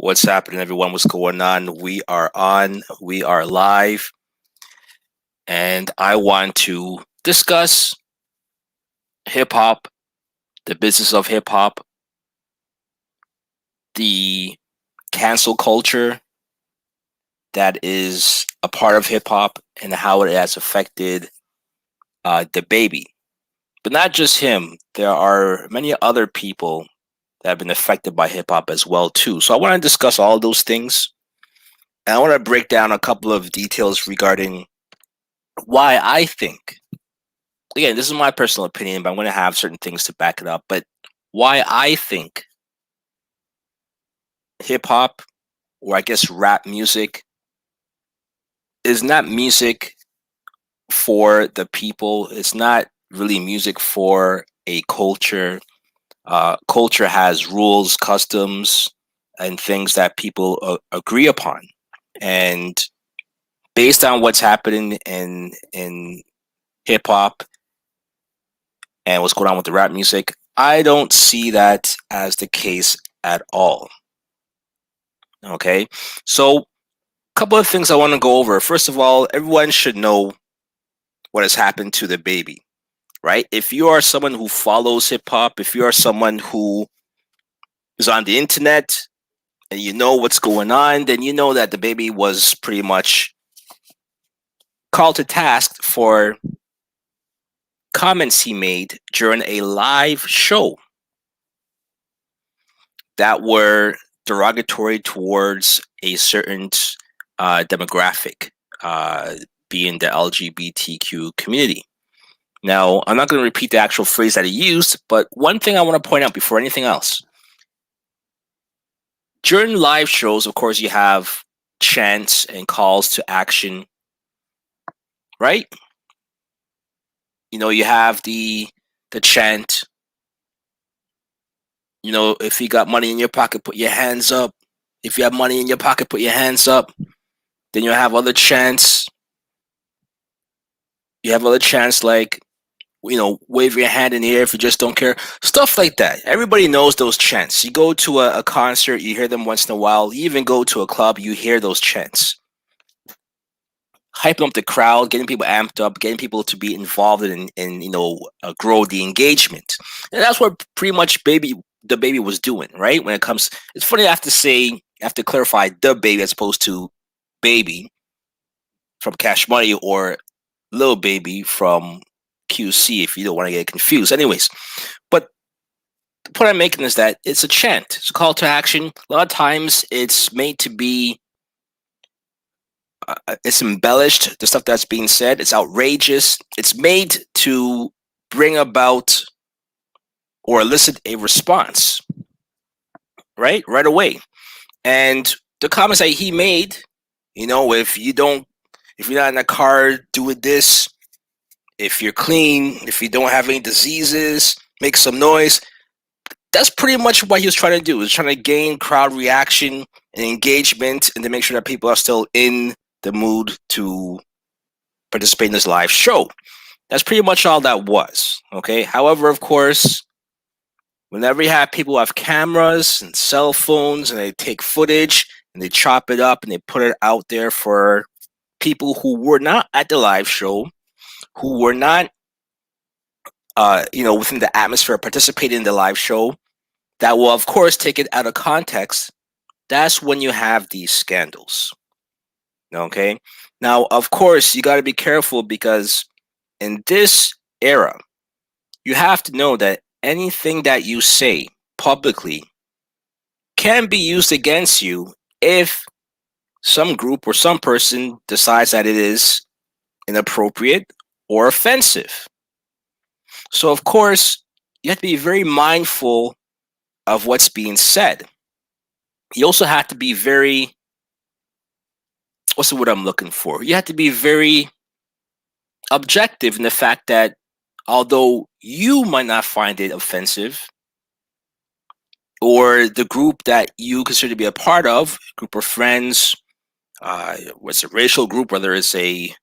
What's happening, everyone? What's going on? We are live, and I want to discuss hip hop, the business of hip hop, the cancel culture that is a part of hip hop, and how it has affected the baby. But not just him. There are many other people that have been affected by hip hop as well too. So I want to discuss all those things, and I want to break down a couple of details regarding why I think, again, this is my personal opinion, but I'm going to have certain things to back it up. But why I think hip hop, or I guess rap music, is not music for the people. It's not really music for a culture. Culture has rules, customs, and things that people agree upon. And based on what's happening in hip hop and what's going on with the rap music, I don't see that as the case at all. Okay, so a couple of things I want to go over. First of all, everyone should know what has happened to the baby, right? If you are someone who follows hip hop, if you are someone who is on the internet and you know what's going on, then you know that the baby was pretty much called to task for comments he made during a live show that were derogatory towards a certain demographic, being the LGBTQ community. Now, I'm not going to repeat the actual phrase that he used, but one thing I want to point out before anything else. During live shows, of course, you have chants and calls to action, right? You know, you have the chant, you know, if you got money in your pocket, put your hands up. If you have money in your pocket, put your hands up. Then you have other chants. You have other chants like, you know, wave your hand in the air if you just don't care. Stuff like that. Everybody knows those chants. You go to a concert, you hear them once in a while. You even go to a club, you hear those chants. Hyping up the crowd, getting people amped up, getting people to be involved in grow the engagement. And that's what pretty much the baby was doing, right? When it comes, it's funny I have to clarify the baby as opposed to baby from Cash Money or Lil Baby from QC, if you don't want to get confused. Anyways, but the point I'm making is that it's a chant. It's a call to action. A lot of times it's made to be, it's embellished. The stuff that's being said, it's outrageous. It's made to bring about or elicit a response, right away. And the comments that he made, you know, if you're not in a car doing this, if you're clean, if you don't have any diseases, make some noise. That's pretty much what he was trying to do. He was trying to gain crowd reaction and engagement and to make sure that people are still in the mood to participate in this live show. That's pretty much all that was. Okay. However, of course, whenever you have people who have cameras and cell phones and they take footage and they chop it up and they put it out there for people who were not at the live show, who were not, within the atmosphere, participating in the live show, that will, of course, take it out of context. That's when you have these scandals. Okay? Now, of course, you got to be careful because in this era, you have to know that anything that you say publicly can be used against you if some group or some person decides that it is inappropriate or offensive. So, of course, you have to be very mindful of what's being said. You also have to be very, what's the word I'm looking for? You have to be very objective in the fact that although you might not find it offensive, or the group that you consider to be a part of, group of friends, what's a racial group, whether it's a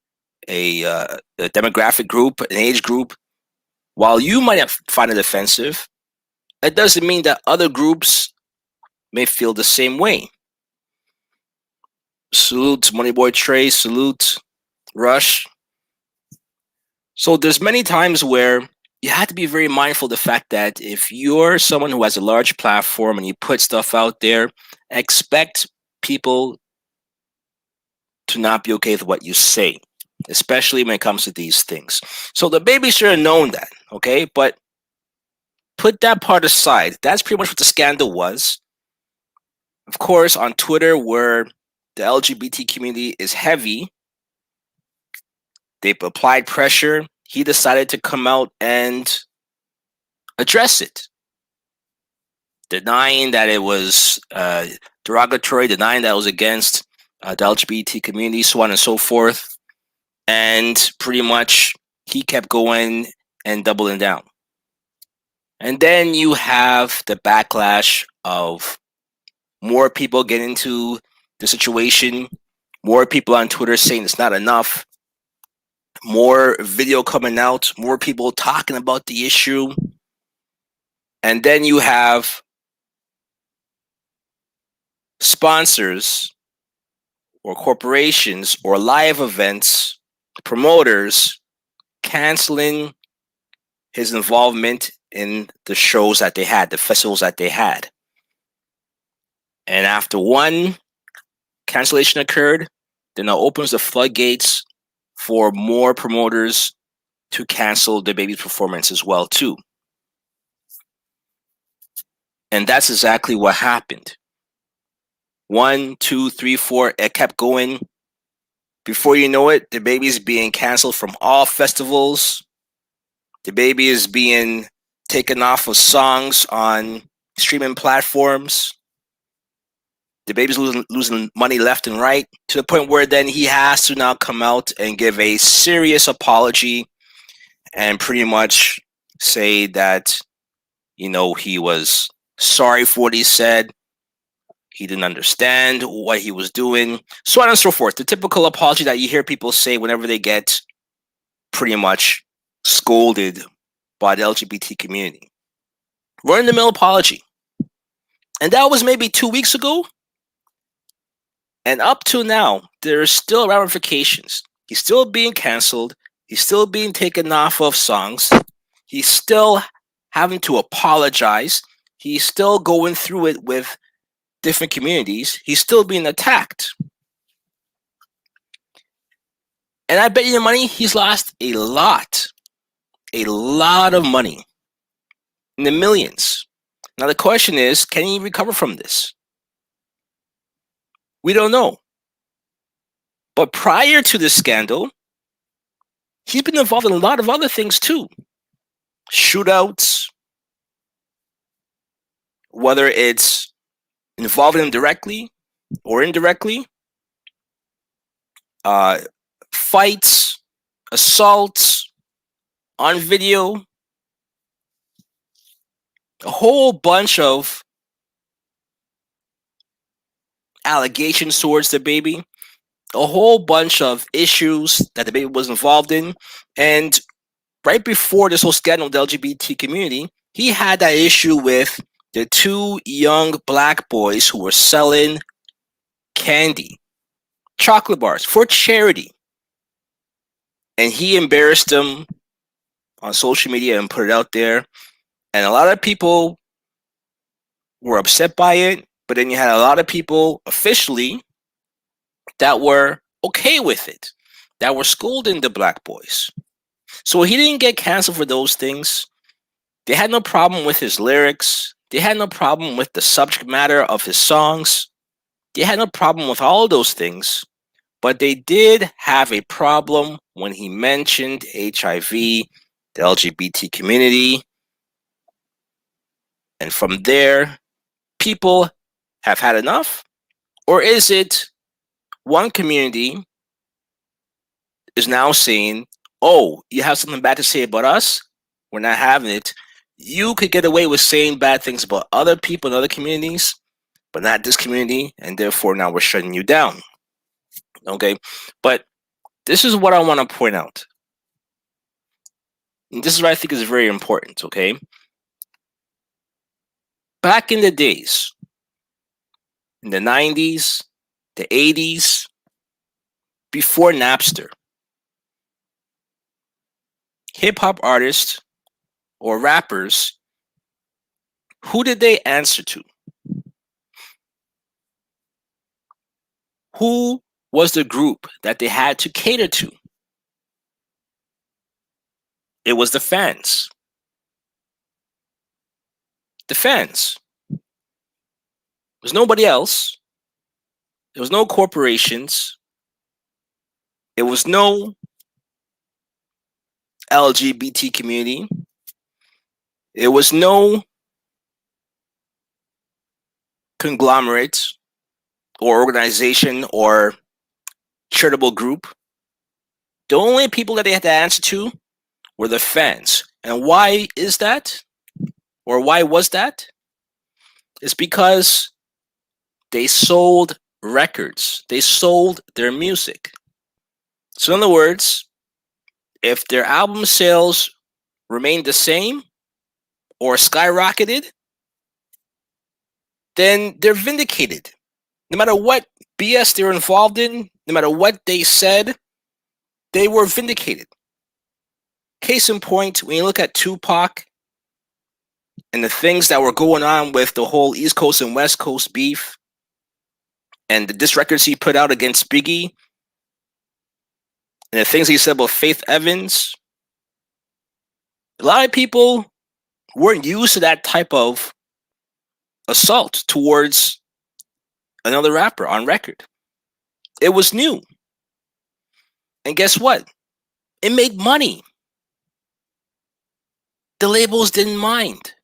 demographic group, an age group, while you might find it offensive, it doesn't mean that other groups may feel the same way. Salute Moneyboy Trey. Salute Rush. So there's many times where you have to be very mindful of the fact that if you're someone who has a large platform and you put stuff out there, expect people to not be okay with what you say, especially when it comes to these things. So the baby should have known that, okay? But put that part aside. That's pretty much what the scandal was. Of course, on Twitter, where the LGBT community is heavy, they applied pressure. He decided to come out and address it, denying that it was derogatory, denying that it was against the LGBT community, so on and so forth. And pretty much he kept going and doubling down. And then you have the backlash of more people getting into the situation, more people on Twitter saying it's not enough, more video coming out, more people talking about the issue. And then you have sponsors or corporations or live events, promoters canceling his involvement in the shows that they had, the festivals that they had. And after one cancellation occurred, then it opens the floodgates for more promoters to cancel the baby's performance as well too. And that's exactly what happened. 1, 2, 3, 4, it kept going. Before you know it, the baby is being canceled from all festivals. The baby is being taken off of songs on streaming platforms. The baby's losing money left and right, to the point where then he has to now come out and give a serious apology and pretty much say that, he was sorry for what he said. He didn't understand what he was doing, so on and so forth. The typical apology that you hear people say whenever they get pretty much scolded by the LGBT community. Run in the mill apology. And that was maybe 2 weeks ago. And up to now, there are still ramifications. He's still being canceled. He's still being taken off of songs. He's still having to apologize. He's still going through it with different communities. He's still being attacked. And I bet you the money, he's lost a lot of money, in the millions. Now the question is, can he recover from this? We don't know. But prior to this scandal, he's been involved in a lot of other things too. Shootouts, whether it's involving him directly or indirectly, fights, assaults on video, a whole bunch of allegations towards the baby, a whole bunch of issues that the baby was involved in. And right before this whole scandal with the LGBT community, he had that issue with the two young black boys who were selling candy, chocolate bars for charity. And he embarrassed them on social media and put it out there. And a lot of people were upset by it, but then you had a lot of people officially that were okay with it, that were scolding the black boys. So he didn't get canceled for those things. They had no problem with his lyrics. They had no problem with the subject matter of his songs. They had no problem with all those things. But they did have a problem when he mentioned HIV, the LGBT community. And from there, people have had enough? Or is it one community is now saying, oh, you have something bad to say about us? We're not having it. You could get away with saying bad things about other people in other communities, but not this community, and therefore now we're shutting you down. Okay? But this is what I want to point out. And this is what I think is very important, okay? Back in the days, in the 90s, the 80s, before Napster, hip hop artists or rappers, who did they answer to? Who was the group that they had to cater to? It was the fans. The fans. There's nobody else. There was no corporations. It was no LGBT community. It was no conglomerate or organization or charitable group. The only people that they had to answer to were the fans. And why is that? Or why was that? It's because they sold records. They sold their music. So in other words, if their album sales remained the same or skyrocketed, then they're vindicated. No matter what BS they're involved in, no matter what they said, they were vindicated. Case in point, when you look at Tupac and the things that were going on with the whole East Coast and West Coast beef and the diss records he put out against Biggie and the things he said about Faith Evans, a lot of people weren't used to that type of assault towards another rapper on record. It was new. And guess what? It made money. The labels didn't mind.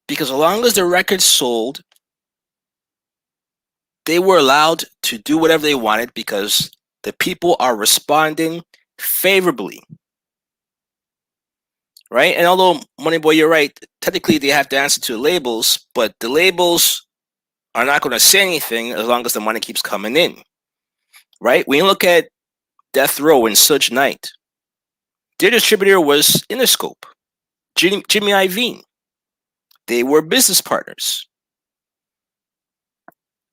Because as long as the records sold, they were allowed to do whatever they wanted because the people are responding favorably. Right? And although, Moneyboy, you're right, technically they have to answer to the labels, but the labels are not going to say anything as long as the money keeps coming in. Right? When you look at Death Row and Suge Knight, their distributor was Interscope, Jimmy Iovine. They were business partners.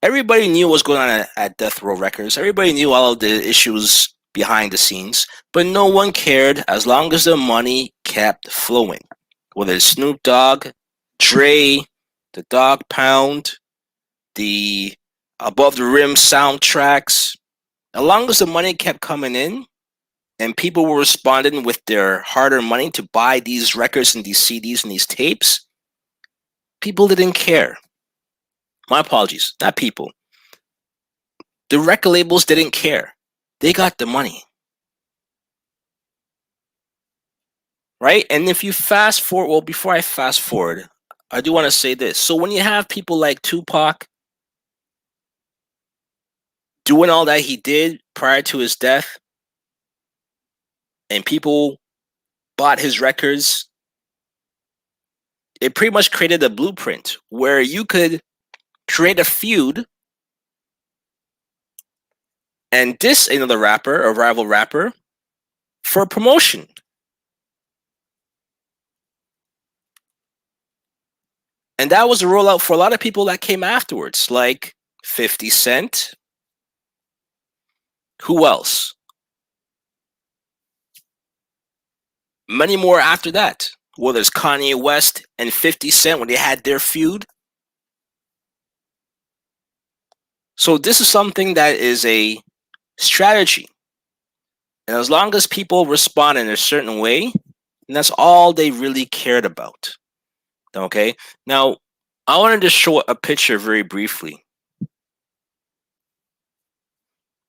Everybody knew what was going on at Death Row Records. Everybody knew all of the issues behind the scenes, but no one cared as long as the money kept flowing. Whether it's Snoop Dogg, Dre, the Dog Pound, the Above the Rim soundtracks, as long as the money kept coming in and people were responding with their hard-earned money to buy these records and these CDs and these tapes, people didn't care. My apologies, not people. The record labels didn't care. They got the money. Right? And if you fast forward, well, before I fast forward, I do want to say this. So when you have people like Tupac doing all that he did prior to his death, and people bought his records, it pretty much created a blueprint where you could create a feud and diss another rapper, a rival rapper, for promotion. And that was a rollout for a lot of people that came afterwards, like 50 Cent. Who else? Many more after that. Well, there's Kanye West and 50 Cent when they had their feud. So this is something that is a strategy. And as long as people respond in a certain way, and that's all they really cared about. Okay? Now, I wanted to show a picture very briefly.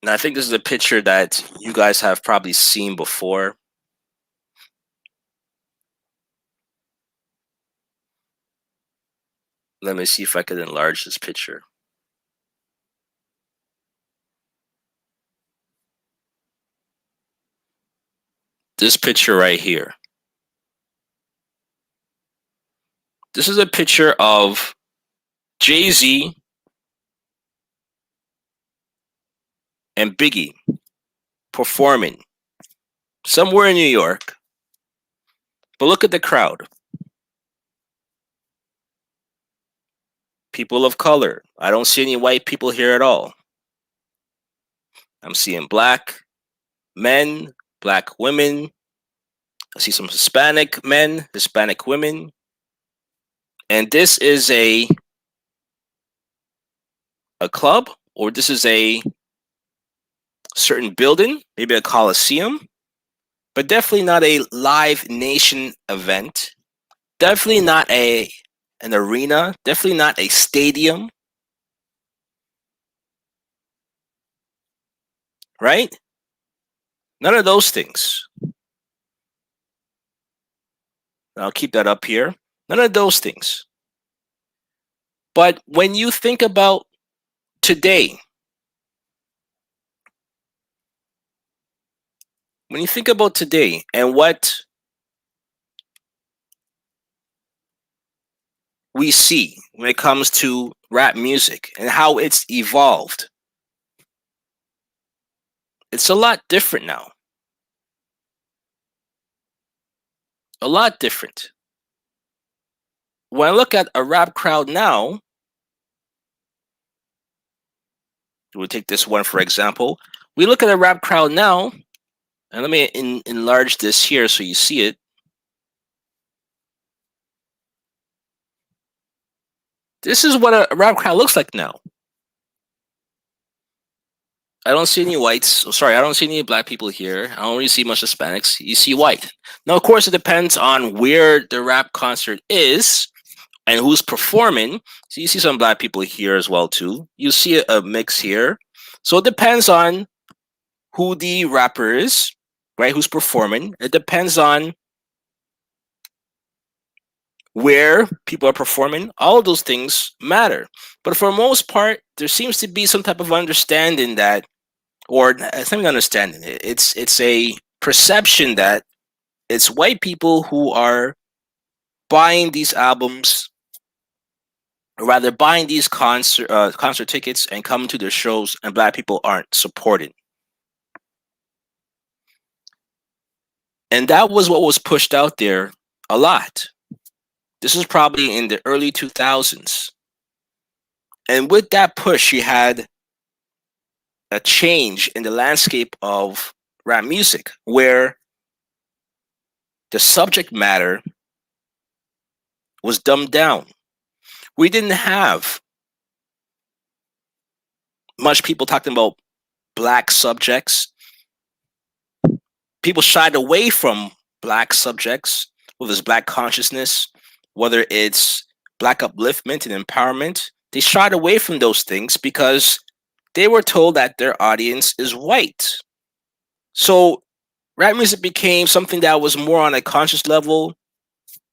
And I think this is a picture that you guys have probably seen before. Let me see if I can enlarge this picture. This picture right here. This is a picture of Jay-Z and Biggie performing somewhere in New York. But look at the crowd. people of color. I don't see any white people here at all. I'm seeing black men, black women. I see some Hispanic men, Hispanic women. And this is a club, or this is a certain building, maybe a coliseum, but definitely not a live nation event. Definitely not an arena. Definitely not a stadium, right? None of those things. I'll keep that up here. None of those things. But when you think about today, when you think about today and what we see when it comes to rap music and how it's evolved, it's a lot different now. A lot different. When I look at a rap crowd now, we'll take this one for example. We look at a rap crowd now, and let me enlarge this here so you see it. This is what a rap crowd looks like now. I don't see any whites. Sorry, I don't see any black people here. I don't really see much Hispanics. You see white. Now, of course, it depends on where the rap concert is and who's performing. So you see some black people here as well too. You see a mix here. So it depends on who the rapper is, right? Who's performing. It depends on where people are performing. All of those things matter. But for the most part, there seems to be some type of understanding that, or it's not even understanding. It's a perception that it's white people who are buying these albums, or rather buying these concert tickets and coming to their shows, and black people aren't supporting. And that was what was pushed out there a lot. This was probably in the early 2000s. And with that push, you had a change in the landscape of rap music where the subject matter was dumbed down. We didn't have much people talking about black subjects. People shied away from black subjects, whether it's black consciousness, whether it's black upliftment and empowerment. They shied away from those things because they were told that their audience is white. So rap music became something that was more on a conscious level,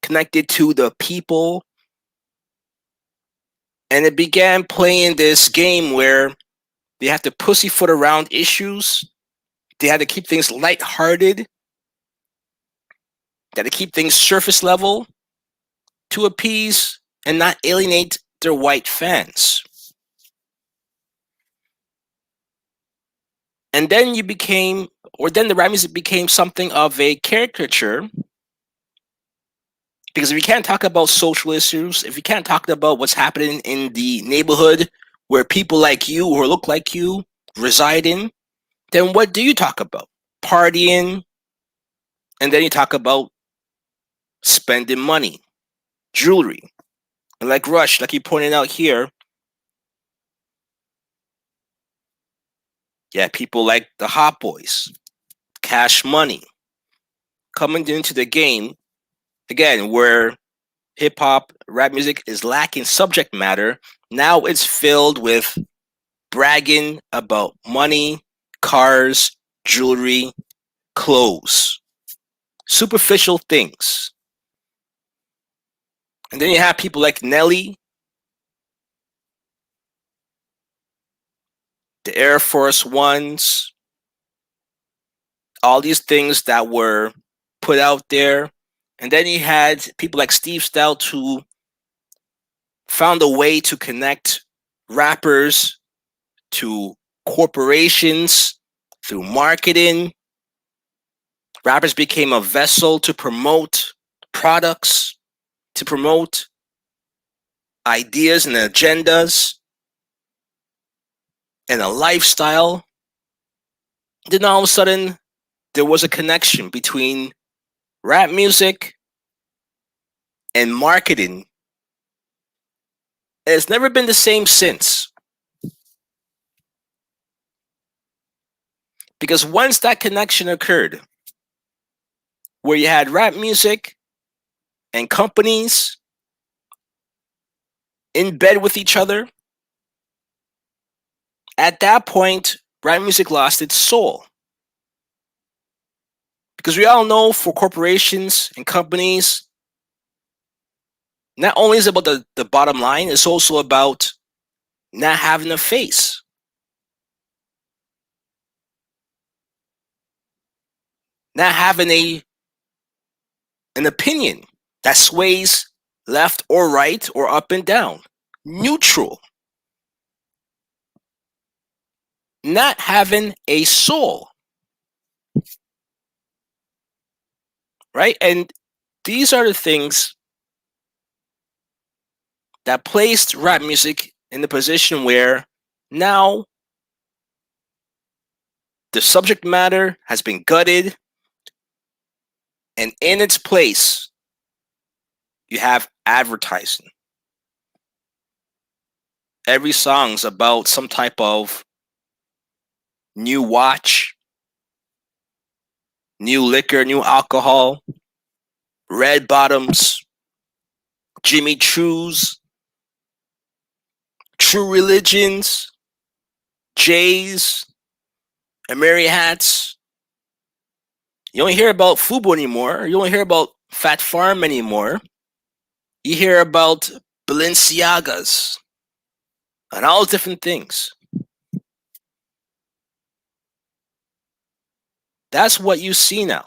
connected to the people. And it began playing this game where they had to pussyfoot around issues. They had to keep things lighthearted. They had to keep things surface level to appease and not alienate their white fans. And then then the rap music became something of a caricature. Because if you can't talk about social issues, if you can't talk about what's happening in the neighborhood where people like you or look like you reside in, then what do you talk about? Partying, and then you talk about spending money, jewelry. And like Rush, like you pointed out here, yeah, people like the Hot Boys, Cash Money, coming into the game, again, where hip hop, rap music is lacking subject matter. Now it's filled with bragging about money, cars, jewelry, clothes, superficial things. And then you have people like Nelly, the Air Force Ones, all these things that were put out there. And then you had people like Steve Stout who found a way to connect rappers to corporations through marketing. Rappers became a vessel to promote products, to promote ideas and agendas and a lifestyle. Then all of a sudden, there was a connection between rap music and marketing. And it's never been the same since. Because once that connection occurred, where you had rap music and companies in bed with each other, at that point, rap music lost its soul. Because we all know for corporations and companies, not only is it about the bottom line, it's also about not having a face. Not having an opinion that sways left or right or up and down. Neutral. Not having a soul. Right? And these are the things that placed rap music in the position where now the subject matter has been gutted, and in its place, you have advertising. Every song's about some type of new watch, new liquor, new alcohol, red bottoms, Jimmy Choo's, True Religions, Jays, and Mary Hats. You don't hear about Fubu anymore. You don't hear about Fat Farm anymore. You hear about Balenciagas and all different things. That's what you see now.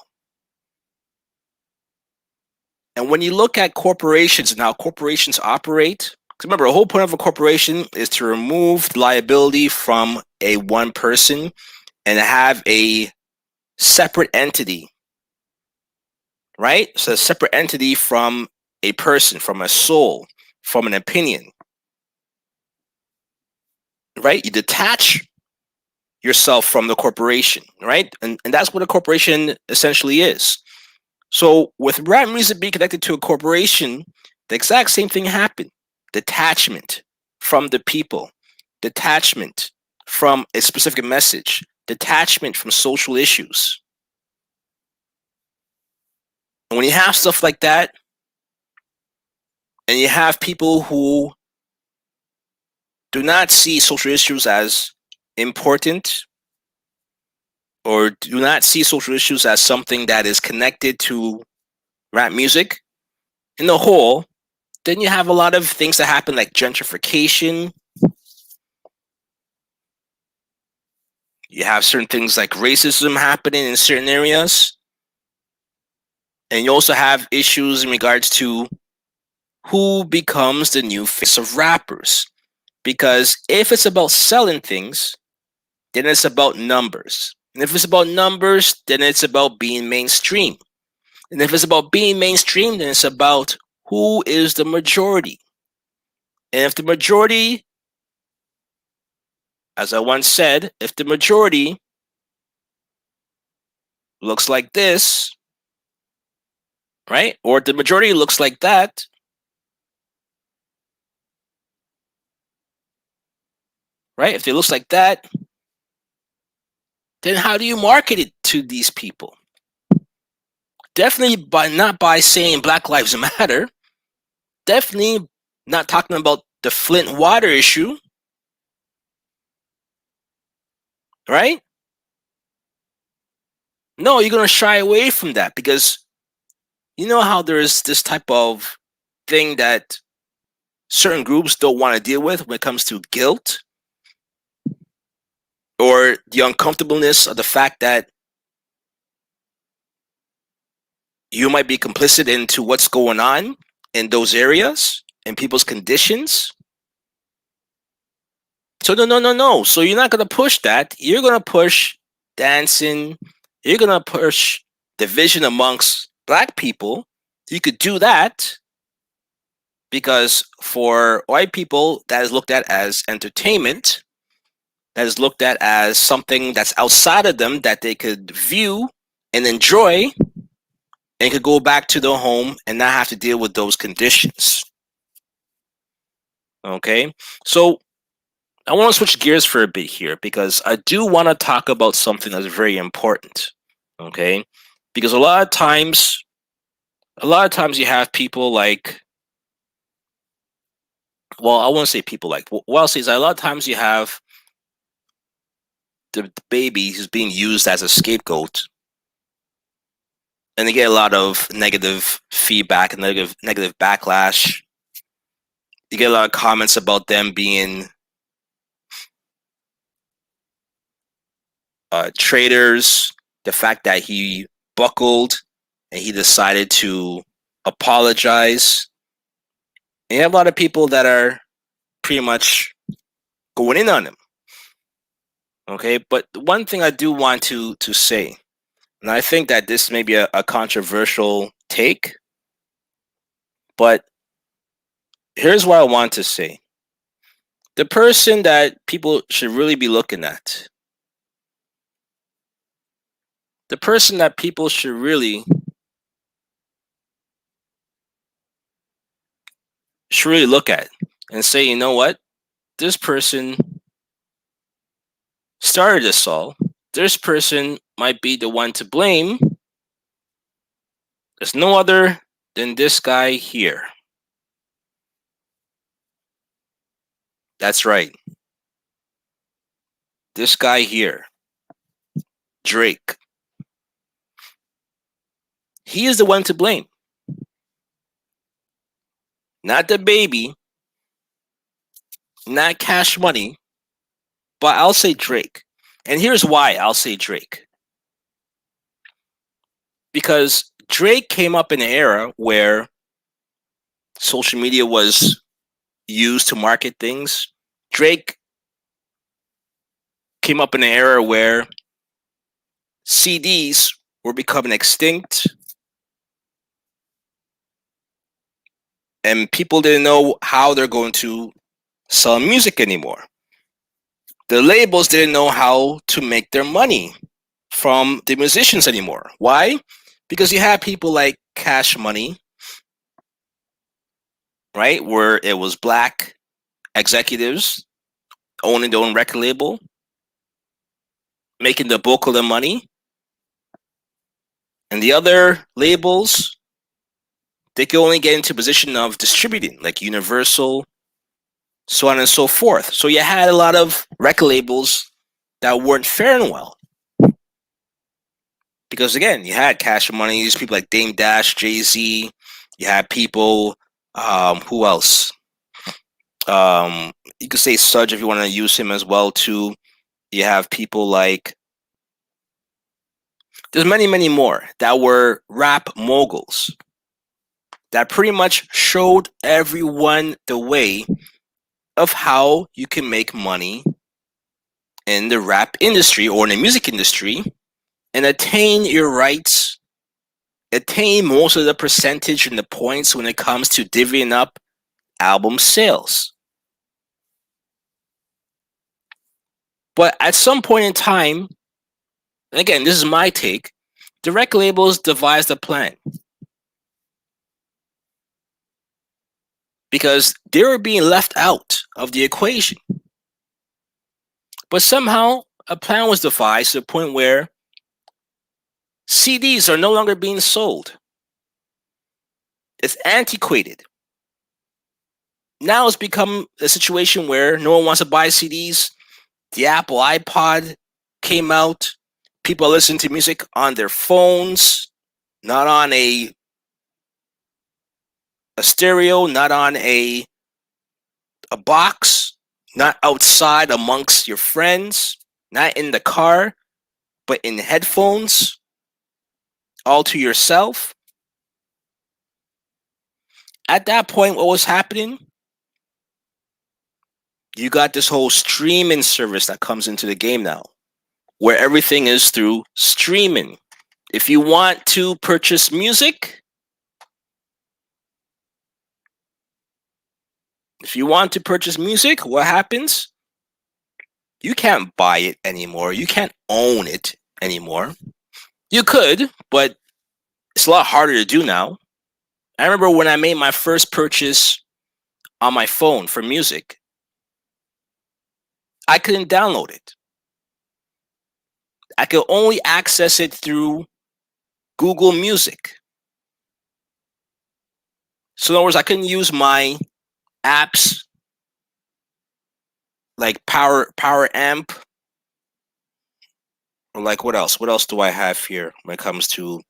And when you look at corporations and how corporations operate, because remember, the whole point of a corporation is to remove liability from a one person and have a separate entity, right? So a separate entity from a person, from a soul, from an opinion, right? You detach yourself from the corporation, right? And that's what a corporation essentially is. So with rap music being connected to a corporation, the exact same thing happened. Detachment from the people, detachment from a specific message, detachment from social issues. And when you have stuff like that, and you have people who do not see social issues as important or do not see social issues as something that is connected to rap music in the whole, then you have a lot of things that happen like gentrification. You have certain things like racism happening in certain areas. And you also have issues in regards to who becomes the new face of rappers. Because if it's about selling things, then it's about numbers. And if it's about numbers, then it's about being mainstream. And if it's about being mainstream, then it's about who is the majority. And if the majority, as I once said, if the majority looks like this, right? Or the majority looks like that, right? If it looks like that, then how do you market it to these people? Definitely by not by saying Black Lives Matter. Definitely not talking about the Flint water issue, right? No, you're gonna shy away from that because you know how there's this type of thing that certain groups don't want to deal with when it comes to guilt or the uncomfortableness of the fact that you might be complicit into what's going on in those areas and people's conditions. So no, no, no, no. So you're not gonna push that. You're gonna push dancing. You're gonna push division amongst black people. You could do that, Because for white people, that is looked at as entertainment, that is looked at as something that's outside of them that they could view and enjoy and could go back to their home and not have to deal with those conditions. Okay, so I want to switch gears for a bit here because I do want to talk about something that's very important. Okay, because a lot of times you have people like, well, I won't say people like, what I'll say is that a lot of times you have the baby who's being used as a scapegoat, and they get a lot of negative feedback and negative backlash. You get a lot of comments about them being traitors. The fact that he buckled and he decided to apologize. And you have a lot of people that are pretty much going in on him. Okay, but one thing I do want to say, and I think that this may be a controversial take, but here's what I want to say. The person that people should really be looking at, the person that people should really look at and say, you know what? This person started this all. This person might be the one to blame. There's no other than this guy here. That's right. This guy here, Drake. He is the one to blame. Not Dababy, not Cash Money, but I'll say Drake. And here's why I'll say Drake. Because Drake came up in an era where social media was used to market things. Drake came up in an era where CDs were becoming extinct and people didn't know how they're going to sell music anymore. The labels didn't know how to make their money from the musicians anymore. Why? Because you have people like Cash Money, right? Where it was black executives owning their own record label, making the bulk of the money. And the other labels, they could only get into a position of distributing, like Universal, so on and so forth. So you had a lot of record labels that weren't faring well. Because again, you had Cash Money, these people like Dame Dash, Jay-Z, you had people, who else? You could say Sudge if you want to use him as well too. You have people like, there's many, many more that were rap moguls that pretty much showed everyone the way of how you can make money in the rap industry or in the music industry and attain your rights, attain most of the percentage and the points when it comes to divvying up album sales. But at some point in time, and again, this is my take, the record labels devised a plan because they were being left out of the equation. But somehow a plan was devised to the point where CDs are no longer being sold. It's antiquated. Now it's become a situation where no one wants to buy CDs. The Apple iPod came out. People listen to music on their phones, not on a stereo, not on a box, not outside amongst your friends, not in the car, but in headphones, all to yourself. At that point, what was happening? You got this whole streaming service that comes into the game now, where everything is through streaming. If you want to purchase music, If you want to purchase music, what happens? You can't buy it anymore. You can't own it anymore. You could, but it's a lot harder to do now. I remember when I made my first purchase on my phone for music, I couldn't download it. I could only access it through Google Music. So in other words, I couldn't use my apps like Power Amp or like what else? What else do I have here when it comes to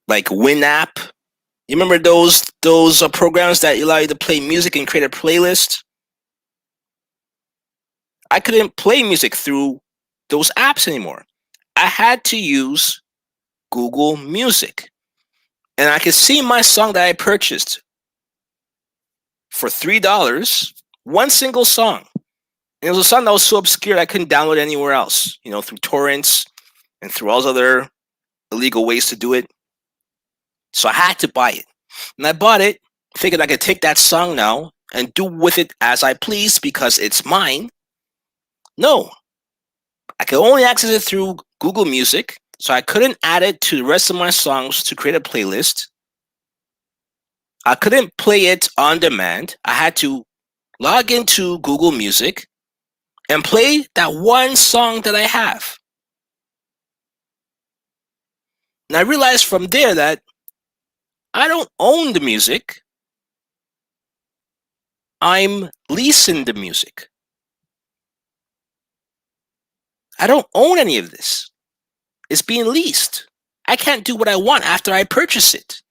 like Winamp? You remember those programs that allow you to play music and create a playlist? I couldn't play music through those apps anymore. I had to use Google Music. And I could see my song that I purchased for $3, one single song. And it was a song that was so obscure I couldn't download it anywhere else, through torrents and through all those other illegal ways to do it. So I had to buy it. And I bought it, thinking I could take that song now and do with it as I please because it's mine. No, I could only access it through Google Music, so I couldn't add it to the rest of my songs to create a playlist. I couldn't play it on demand. I had to log into Google Music and play that one song that I have. And I realized from there that I don't own the music. I'm leasing the music. I don't own any of this. It's being leased. I can't do what I want after I purchase it.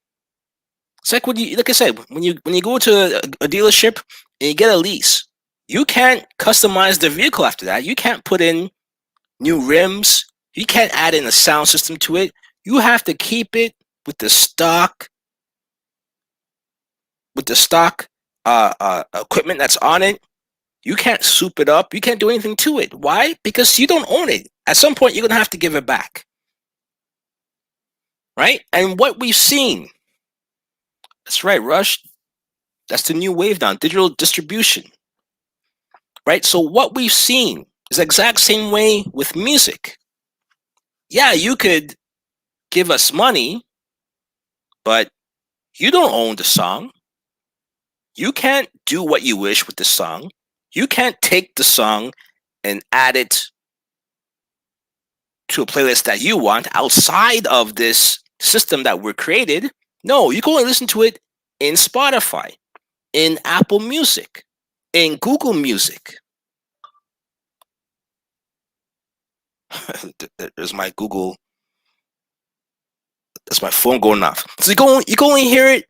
It's like like I said, when you go to a dealership and you get a lease, you can't customize the vehicle after that. You can't put in new rims. You can't add in a sound system to it. You have to keep it with the stock equipment that's on it. You can't soup it up. You can't do anything to it. Why? Because you don't own it. At some point, you're gonna have to give it back, right? And what we've seen. That's right, Rush. That's the new wave now, digital distribution, right? So what we've seen is the exact same way with music. Yeah, you could give us money, but you don't own the song. You can't do what you wish with the song. You can't take the song and add it to a playlist that you want outside of this system that we're created. No, you can only listen to it in Spotify, in Apple Music, in Google Music. There's my Google. That's my phone going off. So you can only hear it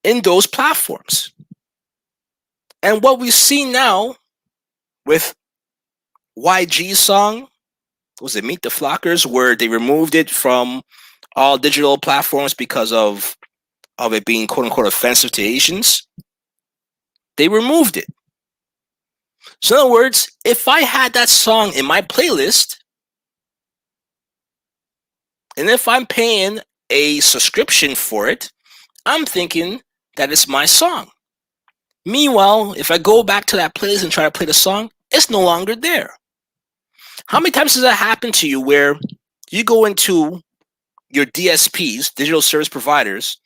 in those platforms. And what we see now with YG's song, was it Meet the Flockers, where they removed it from all digital platforms because of it being quote unquote offensive to Asians. They removed it. So in other words, if I had that song in my playlist, and if I'm paying a subscription for it, I'm thinking that it's my song. Meanwhile, if I go back to that playlist and try to play the song, it's no longer there. How many times does that happen to you where you go into your DSPs, digital service providers,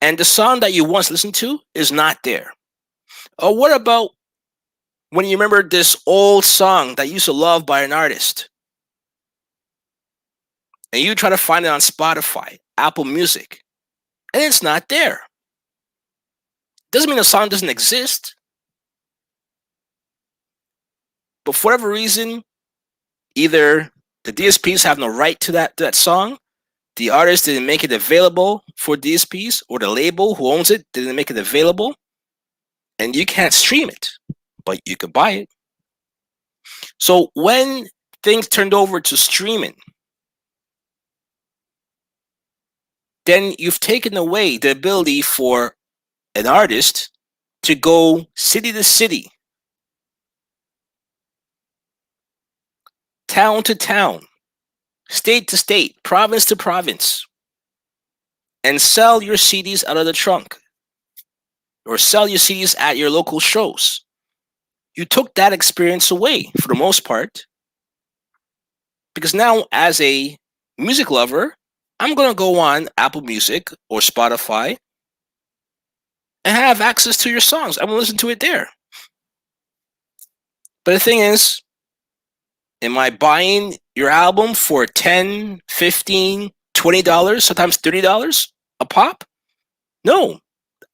and the song that you once listened to is not there? Or what about when you remember this old song that you used to love by an artist, and you try to find it on Spotify, Apple Music, and it's not there? Doesn't mean the song doesn't exist, but for whatever reason, either the DSPs have no right to that song, the artist didn't make it available for DSPs, or the label who owns it didn't make it available, and you can't stream it, but you can buy it. So when things turned over to streaming, then you've taken away the ability for an artist to go city to city, town to town, state to state, province to province, and sell your CDs out of the trunk, or sell your CDs at your local shows. You took that experience away for the most part, because now, as a music lover, I'm going to go on Apple Music or Spotify and have access to your songs. I'm going to listen to it there. But the thing is, am I buying your album for $10, $15, $20, sometimes $30 a pop? No.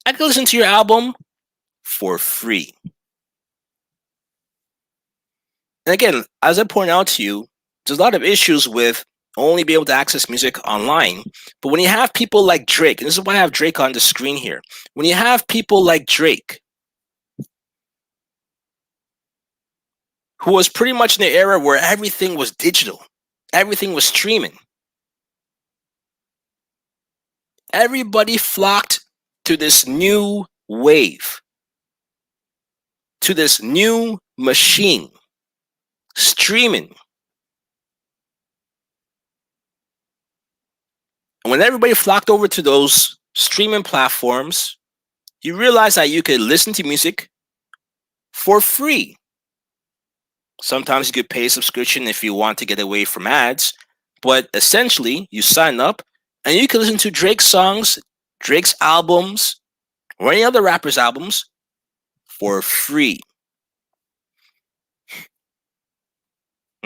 I can listen to your album for free. And again, as I point out to you, there's a lot of issues with only be able to access music online. But when you have people like Drake, and this is why I have Drake on the screen here. When you have people like Drake, who was pretty much in the era where everything was digital, everything was streaming, everybody flocked to this new wave, to this new machine, streaming. And when everybody flocked over to those streaming platforms, you realize that you could listen to music for free. Sometimes you could pay a subscription if you want to get away from ads, but essentially you sign up and you can listen to Drake's songs, Drake's albums, or any other rapper's albums for free.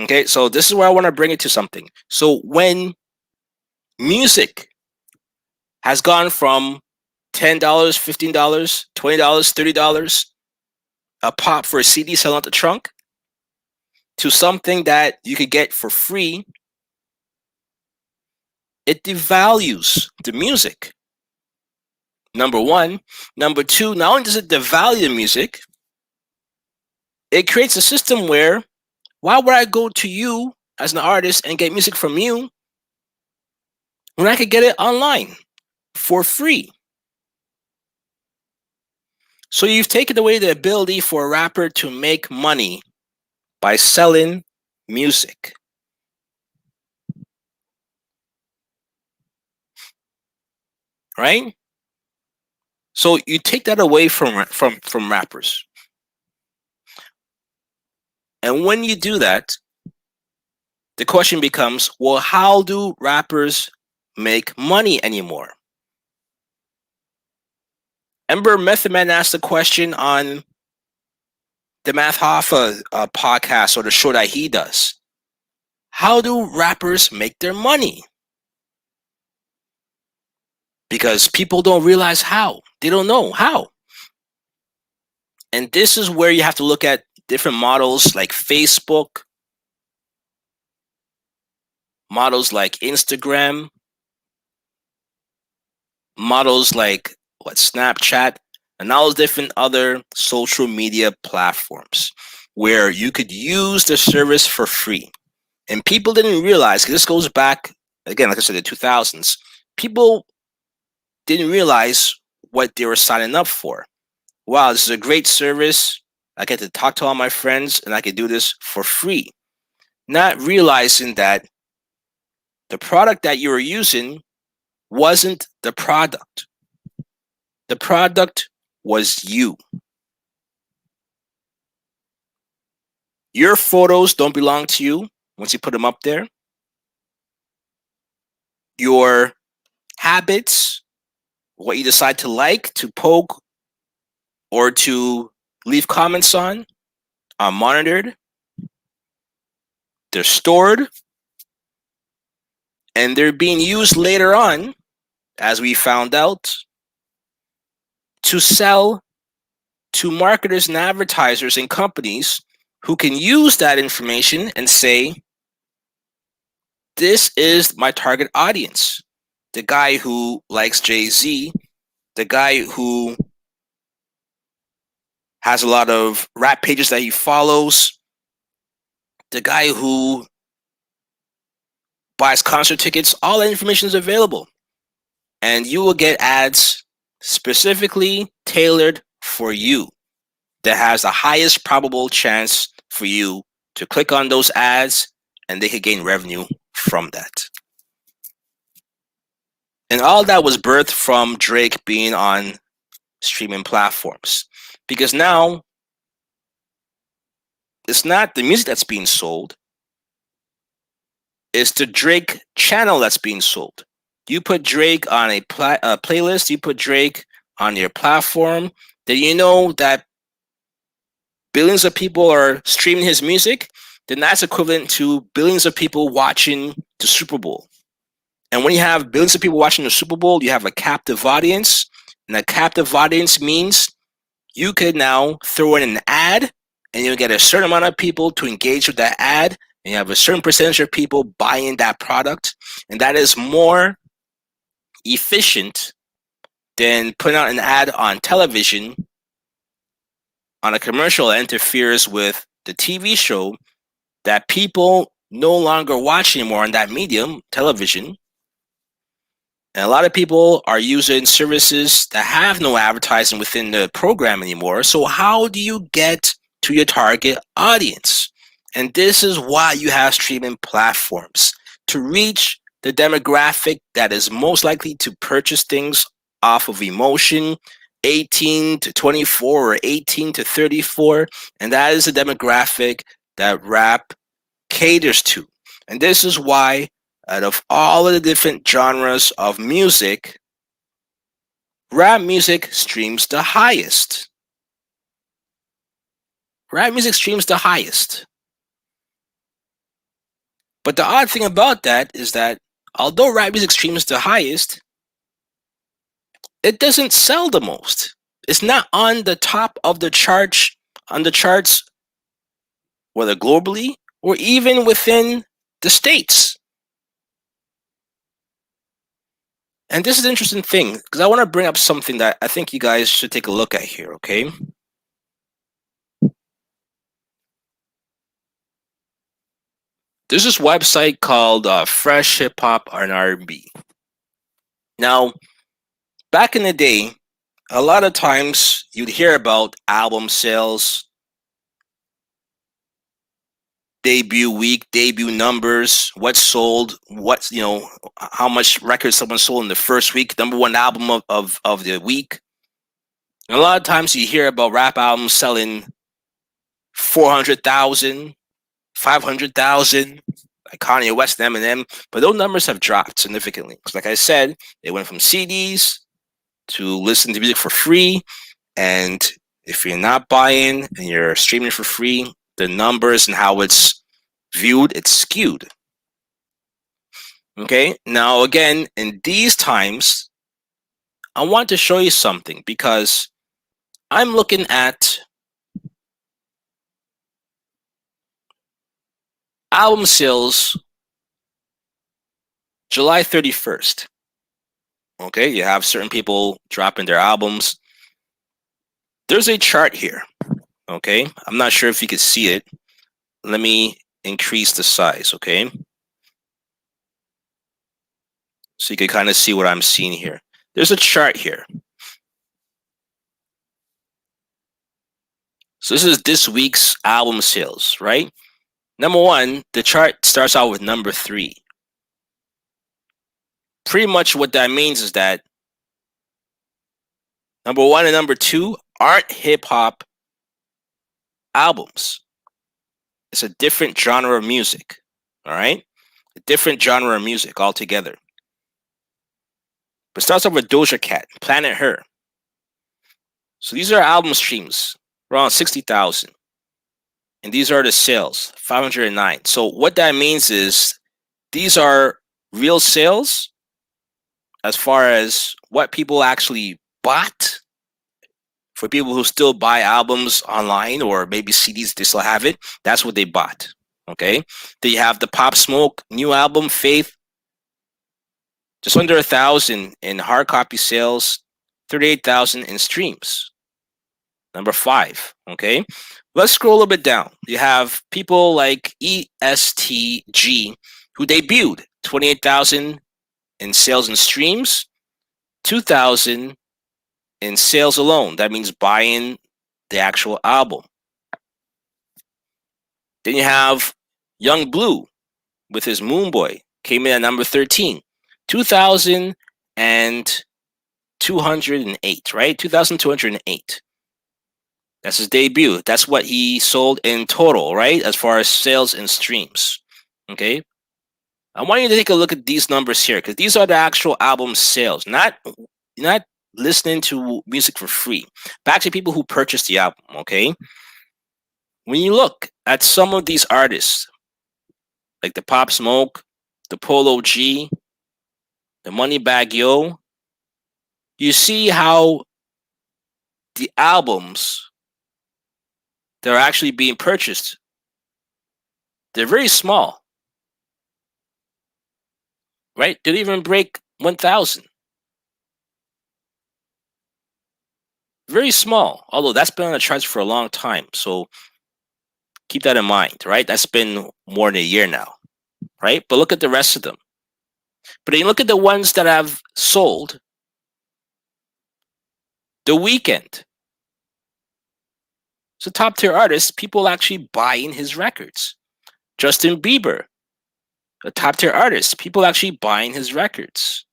Okay, so this is where I want to bring it to something. So when music has gone from $10, $15, $20, $30 a pop for a CD selling out the trunk to something that you could get for free, it devalues the music. Number one. Number two, not only does it devalue the music, it creates a system where, why would I go to you as an artist and get music from you when I could get it online for free? So you've taken away the ability for a rapper to make money by selling music. Right? So you take that away from rappers. And when you do that, the question becomes, well, how do rappers make money anymore? Remember Method Man asked the question on the Math Hoffa podcast, or the show that he does. How do rappers make their money? Because people don't realize how. They don't know how. And this is where you have to look at different models like Facebook, models like Instagram, models like Snapchat, and all those different other social media platforms where you could use the service for free. And people didn't realize, because this goes back, again, like I said, the 2000s, people didn't realize what they were signing up for. Wow, this is a great service. I get to talk to all my friends and I can do this for free. Not realizing that the product that you were using wasn't the product. The product was you. Your photos don't belong to you once you put them up there. Your habits, what you decide to like, to poke, or to leave comments on, are monitored. They're stored. And they're being used later on, as we found out, to sell to marketers and advertisers and companies who can use that information and say, this is my target audience. The guy who likes Jay-Z, the guy who has a lot of rap pages that he follows, the guy who buys concert tickets, all that information is available. And you will get ads specifically tailored for you that has the highest probable chance for you to click on those ads, and they could gain revenue from that. And all that was birthed from Drake being on streaming platforms. Because now it's not the music that's being sold, it's the Drake channel that's being sold. You put Drake on a playlist, you put Drake on your platform, then you know that billions of people are streaming his music, then that's equivalent to billions of people watching the Super Bowl. And when you have billions of people watching the Super Bowl, you have a captive audience. And a captive audience means you could now throw in an ad and you'll get a certain amount of people to engage with that ad. And you have a certain percentage of people buying that product. And that is more efficient than putting out an ad on television on a commercial that interferes with the TV show that people no longer watch anymore on that medium, television. And a lot of people are using services that have no advertising within the program anymore. So how do you get to your target audience? And this is why you have streaming platforms, to reach the demographic that is most likely to purchase things off of emotion, 18 to 24 or 18 to 34. And that is the demographic that rap caters to. And this is why, out of all of the different genres of music, rap music streams the highest. Rap music streams the highest. But the odd thing about that is that although rap music streams the highest, it doesn't sell the most. It's not on the top of the charts, on the charts, whether globally or even within the states. And this is an interesting thing because I want to bring up something that I think you guys should take a look at here, okay? There's this website called Fresh Hip Hop and R&B. Now, back in the day, a lot of times you'd hear about album sales, debut week, debut numbers, what sold, what's, how much records someone sold in the first week, number one album of the week. And a lot of times you hear about rap albums selling 400,000, 500,000, like Kanye West and Eminem, but those numbers have dropped significantly. Because like I said, they went from CDs to listen to music for free. And if you're not buying and you're streaming for free, the numbers and how it's viewed, it's skewed. Okay, now again, in these times, I want to show you something because I'm looking at album sales July 31st. Okay, you have certain people dropping their albums. There's a chart here. Okay, I'm not sure if you can see it. Let me increase the size, okay? So you can kind of see what I'm seeing here. There's a chart here. So this is this week's album sales, right? Number one, the chart starts out with number 3. Pretty much what that means is that number 1 and number 2 aren't hip hop albums. It's a different genre of music, all right? A different genre of music altogether. But it starts off with Doja Cat, Planet Her. So these are album streams, around 60,000. And these are the sales, 509. So what that means is these are real sales as far as what people actually bought. For people who still buy albums online or maybe CDs, they still have it. That's what they bought. Okay. Then you have the Pop Smoke new album, Faith, just under 1,000 in hard copy sales, 38,000 in streams. Number 5. Okay. Let's scroll a little bit down. You have people like ESTG who debuted, 28,000 in sales and streams, 2,000 in sales alone. That means buying the actual album. Then you have Young Blue with his Moon Boy, came in at number 13, 2,000 2,208, right? 2,208. That's his debut. That's what he sold in total, right? As far as sales and streams. Okay. I want you to take a look at these numbers here because these are the actual album sales, not listening to music for free, but actually people who purchased the album. Okay. When you look at some of these artists, like the Pop Smoke, the Polo G, the Moneybag Yo, you see how the albums that are actually being purchased, they're very small, right? They don't even break 1,000. Very small, although that's been on the charts for a long time. So keep that in mind, right? That's been more than a year now, right? But look at the rest of them. But then you look at the ones that have sold. The Weeknd, it's a top tier artist. People actually buying his records. Justin Bieber, a top tier artist. People actually buying his records.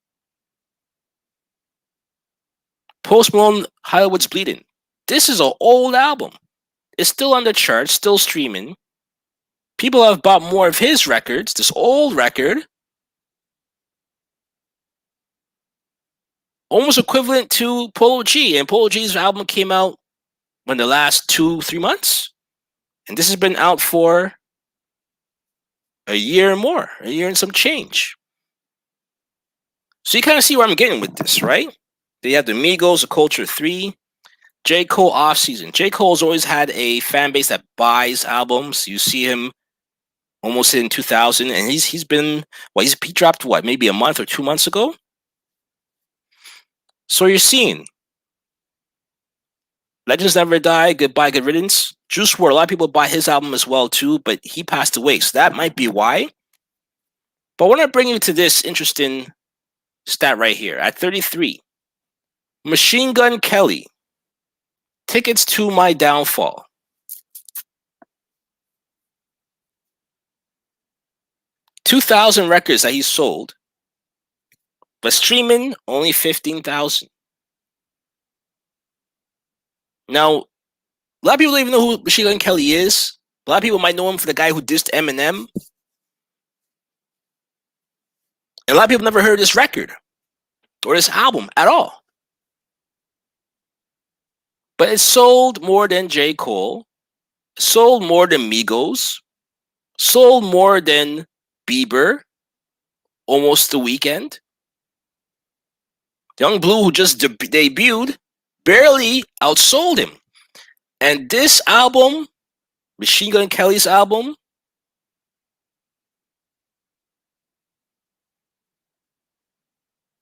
Post Malone, Hollywood's Bleeding. This is an old album. It's still on the charts, still streaming. People have bought more of his records, this old record, almost equivalent to Polo G. And Polo G's album came out in the last 2-3 months. And this has been out for a year or more, a year and some change. So you kind of see where I'm getting with this, right? They have the Migos, the Culture 3, J. Cole offseason. J. Cole's always had a fan base that buys albums. You see him almost in 2000, and he's been, he dropped what, maybe a month or 2 months ago? So you're seeing Legends Never Die, Goodbye, Good Riddance. Juice WRLD, a lot of people buy his album as well too, but he passed away, so that might be why. But I want to bring you to this interesting stat right here. At 33, Machine Gun Kelly, Tickets to My Downfall. 2,000 records that he sold, but streaming only 15,000. Now, a lot of people don't even know who Machine Gun Kelly is. A lot of people might know him for the guy who dissed Eminem. And a lot of people never heard this record or this album at all. But it sold more than J. Cole, sold more than Migos, sold more than Bieber, almost The Weeknd. Young Blue, who just debuted, barely outsold him. And this album, Machine Gun Kelly's album,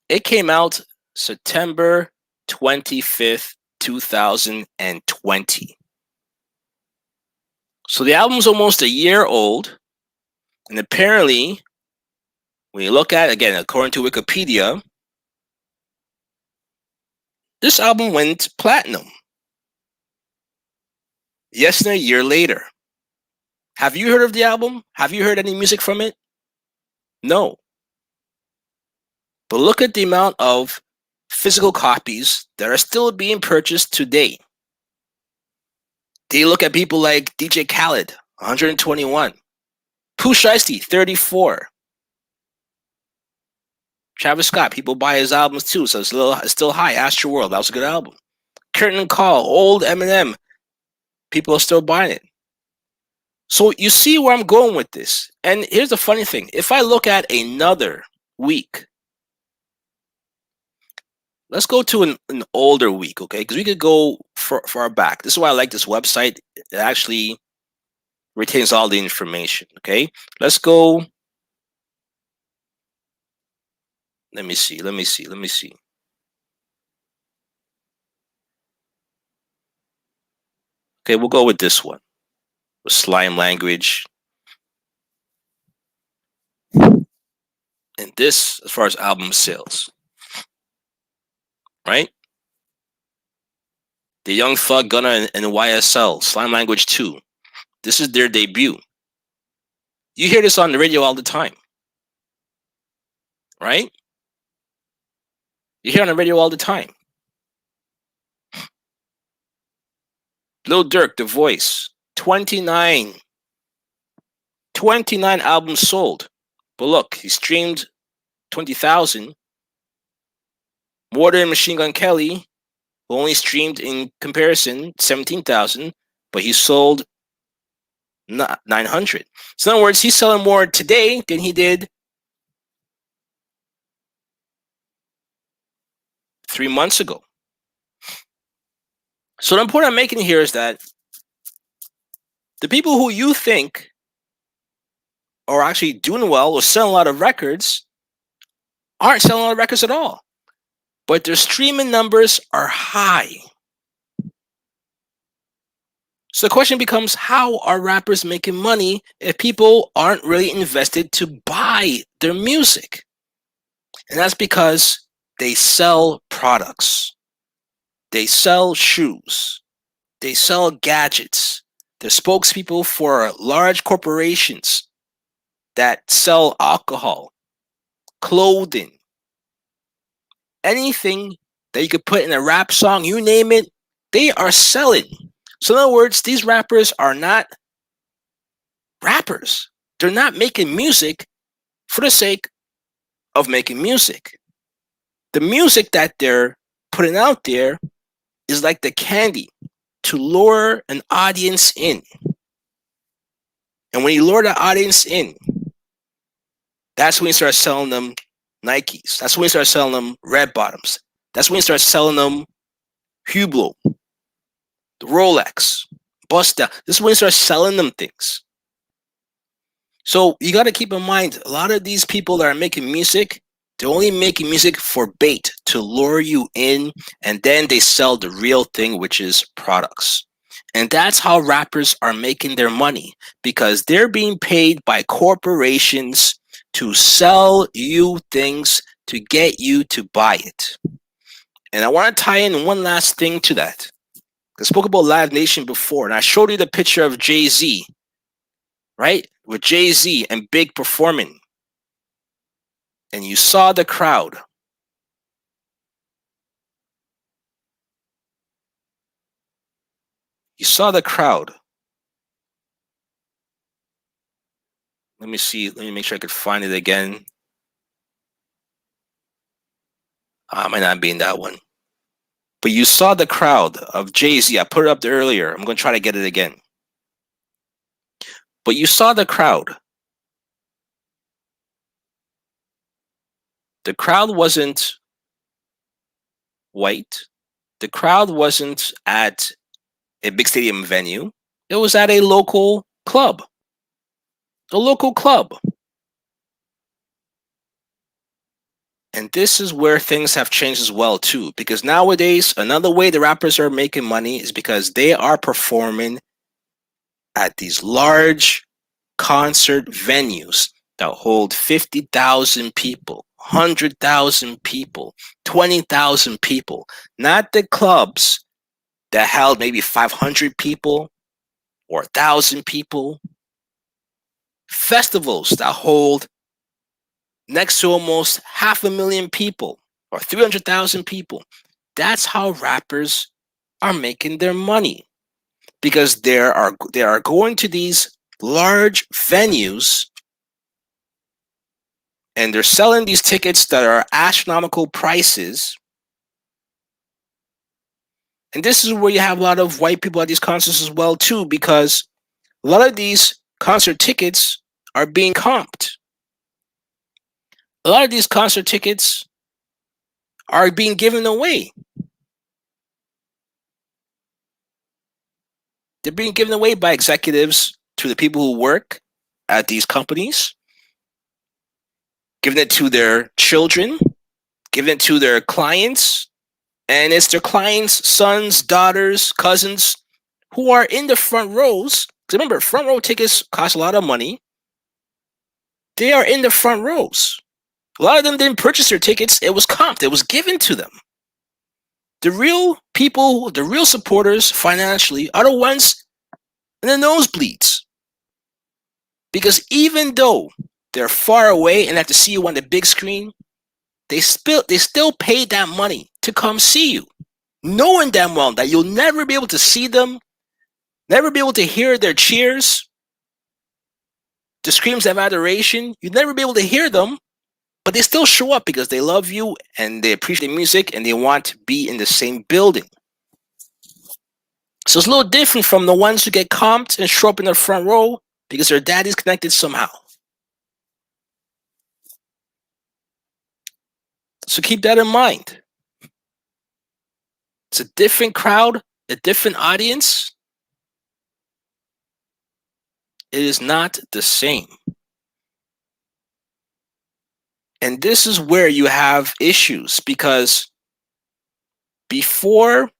it came out September 25th, 2020. So the album's almost a year old. And apparently, when you look at it, again, according to Wikipedia, this album went platinum. Less than a year later. Have you heard of the album? Have you heard any music from it? No. But look at the amount of physical copies that are still being purchased today. They look at people like DJ Khaled, 121. Pooh Shiesty, 34. Travis Scott, people buy his albums too, so it's still high. Astroworld, that was a good album. Curtain Call, old Eminem, people are still buying it. So you see where I'm going with this. And here's the funny thing. If I look at another week, let's go to an older week, okay? Because we could go far back. This is why I like this website. It actually retains all the information, okay? Let's go. Let me see. Okay, we'll go with this one. With Slime Language. And this, as far as album sales, right? The Young Thug, Gunna, and YSL, Slime Language 2. This is their debut. You hear this on the radio all the time, right? You hear on the radio all the time. Lil Durk, The Voice, 29 albums sold. But look, he streamed 20,000 more than Machine Gun Kelly, who only streamed in comparison 17,000, but he sold 900. So in other words, he's selling more today than he did 3 months ago. So the point I'm making here is that the people who you think are actually doing well or selling a lot of records aren't selling a lot of records at all, but their streaming numbers are high. So the question becomes, how are rappers making money if people aren't really invested to buy their music? And that's because they sell products. They sell shoes. They sell gadgets. They're spokespeople for large corporations that sell alcohol, clothing, anything that you could put in a rap song, you name it, they are selling. So in other words, these rappers are not rappers. They're not making music for the sake of making music. The music that they're putting out there is like the candy to lure an audience in. And when you lure the audience in, that's when you start selling them Nikes. That's when you start selling them red bottoms. That's when you start selling them Hublot, the Rolex, bust down. This is when you start selling them things. So you got to keep in mind, a lot of these people that are making music, they're only making music for bait, to lure you in, and then they sell the real thing, which is products. And that's how rappers are making their money, because they're being paid by corporations to sell you things to get you to buy it. And I want to tie in one last thing to that. I spoke about Live Nation before, and I showed you the picture of Jay-Z, right? With Jay-Z and Big performing. And you saw the crowd. You saw the crowd. Let me see. Let me make sure I could find it again. I might not be in that one. But you saw the crowd of Jay-Z. I put it up there earlier. I'm going to try to get it again. But you saw the crowd. The crowd wasn't white. The crowd wasn't at a big stadium venue. It was at a local club. A local club. And this is where things have changed as well too, because nowadays another way the rappers are making money is because they are performing at these large concert venues that hold 50,000 people, 100,000 people, 20,000 people, not the clubs that held maybe 500 people or 1,000 people. Festivals that hold next to almost 500,000 people or 300,000 people. That's how rappers are making their money, because they are going to these large venues and they're selling these tickets that are astronomical prices. And this is where you have a lot of white people at these concerts as well too, because a lot of these concert tickets are being comped. A lot of these concert tickets are being given away. They're being given away by executives to the people who work at these companies, giving it to their children, giving it to their clients, and it's their clients' sons, daughters, cousins who are in the front rows. Because remember, front row tickets cost a lot of money. They are in the front rows. A lot of them didn't purchase their tickets. It was comped. It was given to them. The real people, the real supporters financially are the ones in the nosebleeds. Because even though they're far away and have to see you on the big screen, They still pay that money to come see you, knowing damn well that you'll never be able to see them, never be able to hear their cheers, the screams of adoration. You'd never be able to hear them, but they still show up because they love you and they appreciate the music and they want to be in the same building. So it's a little different from the ones who get comped and show up in the front row because their daddy's connected somehow. So keep that in mind. It's a different crowd, a different audience. It is not the same. And this is where you have issues because before,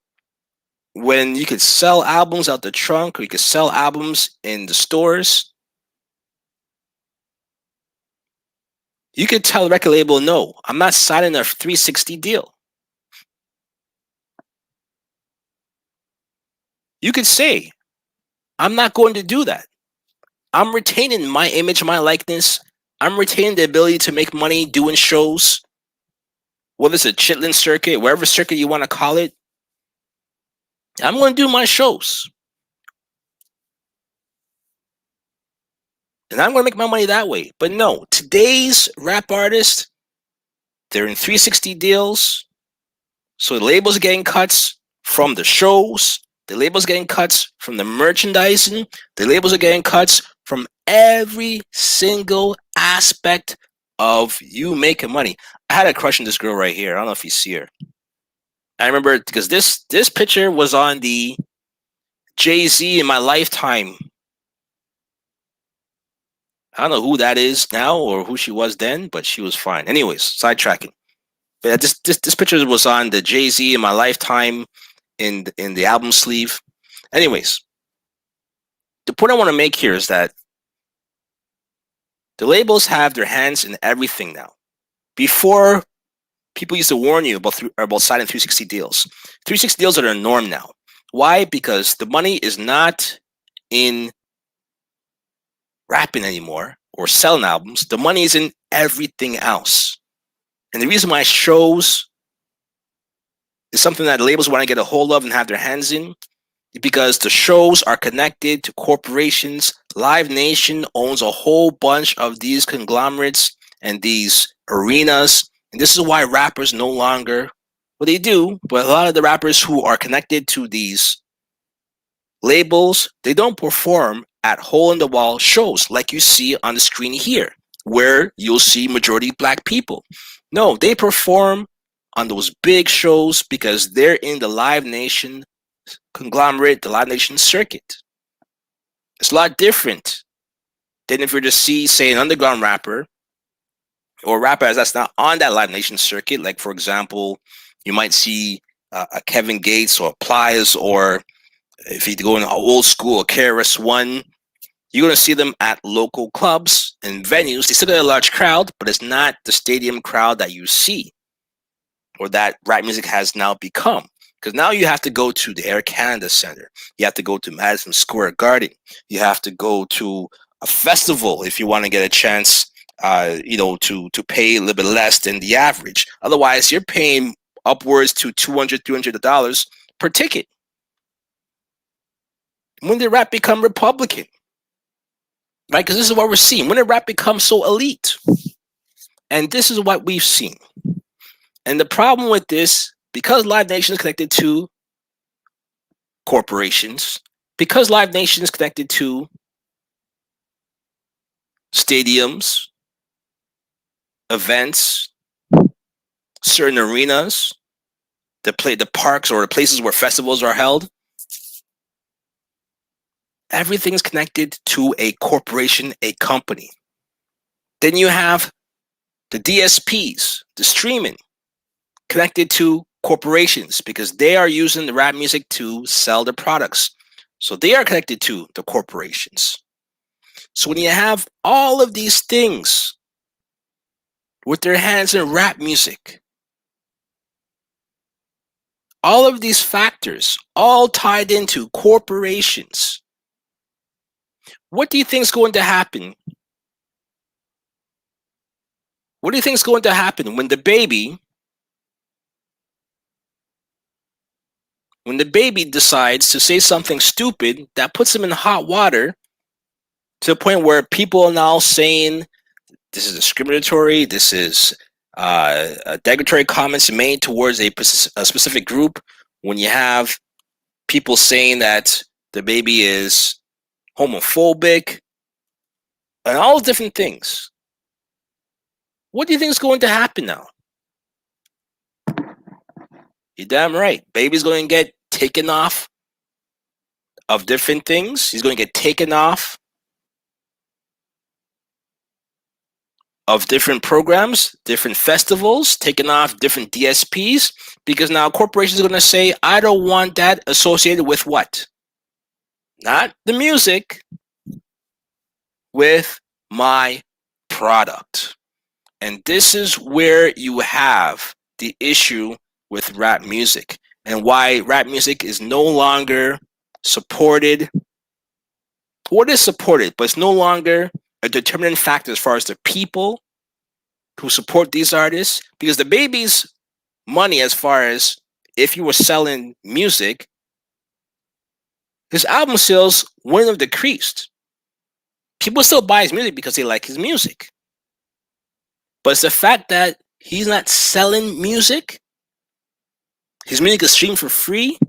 when you could sell albums out the trunk or you could sell albums in the stores, you could tell a record label, no, I'm not signing a 360 deal. You could say, I'm not going to do that. I'm retaining my image, my likeness. I'm retaining the ability to make money doing shows, whether it's a Chitlin circuit, wherever circuit you want to call it. I'm going to do my shows. And I'm going to make my money that way. But no, today's rap artists, they're in 360 deals. So the labels are getting cuts from the shows. The labels are getting cuts from the merchandising. The labels are getting cuts from every single aspect of you making money. I had a crush on this girl right here. I don't know if you see her. I remember because this picture was on the Jay-Z in My Lifetime. I don't know who that is now or who she was then, but she was fine. Anyways, sidetracking. But yeah, this picture was on the Jay-Z in My Lifetime in the album sleeve. Anyways, the point I want to make here is that the labels have their hands in everything now. Before, people used to warn you about signing 360 deals. 360 deals are the norm now. Why? Because the money is not in rapping anymore or selling albums. The money is in everything else. And the reason why shows is something that labels want to get a hold of and have their hands in because the shows are connected to corporations. Live Nation owns a whole bunch of these conglomerates and these arenas. And this is why rappers no longer, well, they do, but a lot of the rappers who are connected to these labels, they don't perform at hole-in-the-wall shows like you see on the screen here, where you'll see majority black people. No, they perform on those big shows because they're in the Live Nation conglomerate, the Live Nation circuit. It's a lot different than if you're to see, say, an underground rapper or rappers that's not on that Live Nation circuit. Like, for example, you might see a Kevin Gates or a Pliers, or if you go in old school, a KRS-One, you're going to see them at local clubs and venues. They still get a large crowd, but it's not the stadium crowd that you see or that rap music has now become. Because now you have to go to the Air Canada Center. You have to go to Madison Square Garden. You have to go to a festival if you want to get a chance, to pay a little bit less than the average. Otherwise, you're paying upwards to $200, $300 per ticket. When did rap become Republican? Right? Because this is what we're seeing. When did rap become so elite? And this is what we've seen. And the problem with this, because Live Nation is connected to corporations, because Live Nation is connected to stadiums, events, certain arenas, the parks or the places where festivals are held, everything is connected to a corporation, a company. Then you have the DSPs, the streaming, connected to corporations because they are using the rap music to sell their products. So they are connected to the corporations. So when you have all of these things with their hands in rap music, all of these factors all tied into corporations, what do you think is going to happen What do you think is going to happen when the baby decides to say something stupid that puts him in hot water to the point where people are now saying this is discriminatory, this is derogatory comments made towards a specific group, when you have people saying that the baby is homophobic and all different things. What do you think is going to happen now? You're damn right. Baby's going to get taken off of different things. He's going to get taken off of different programs, different festivals, taken off different DSPs, because now corporations are going to say, I don't want that associated with what? Not the music, with my product. And this is where you have the issue with rap music and why rap music is no longer supported. What is supported, but it's no longer a determinant factor as far as the people who support these artists, because the baby's money, as far as if you were selling music, his album sales wouldn't have decreased. People still buy his music because they like his music. But it's the fact that he's not selling music. His music is streamed for free.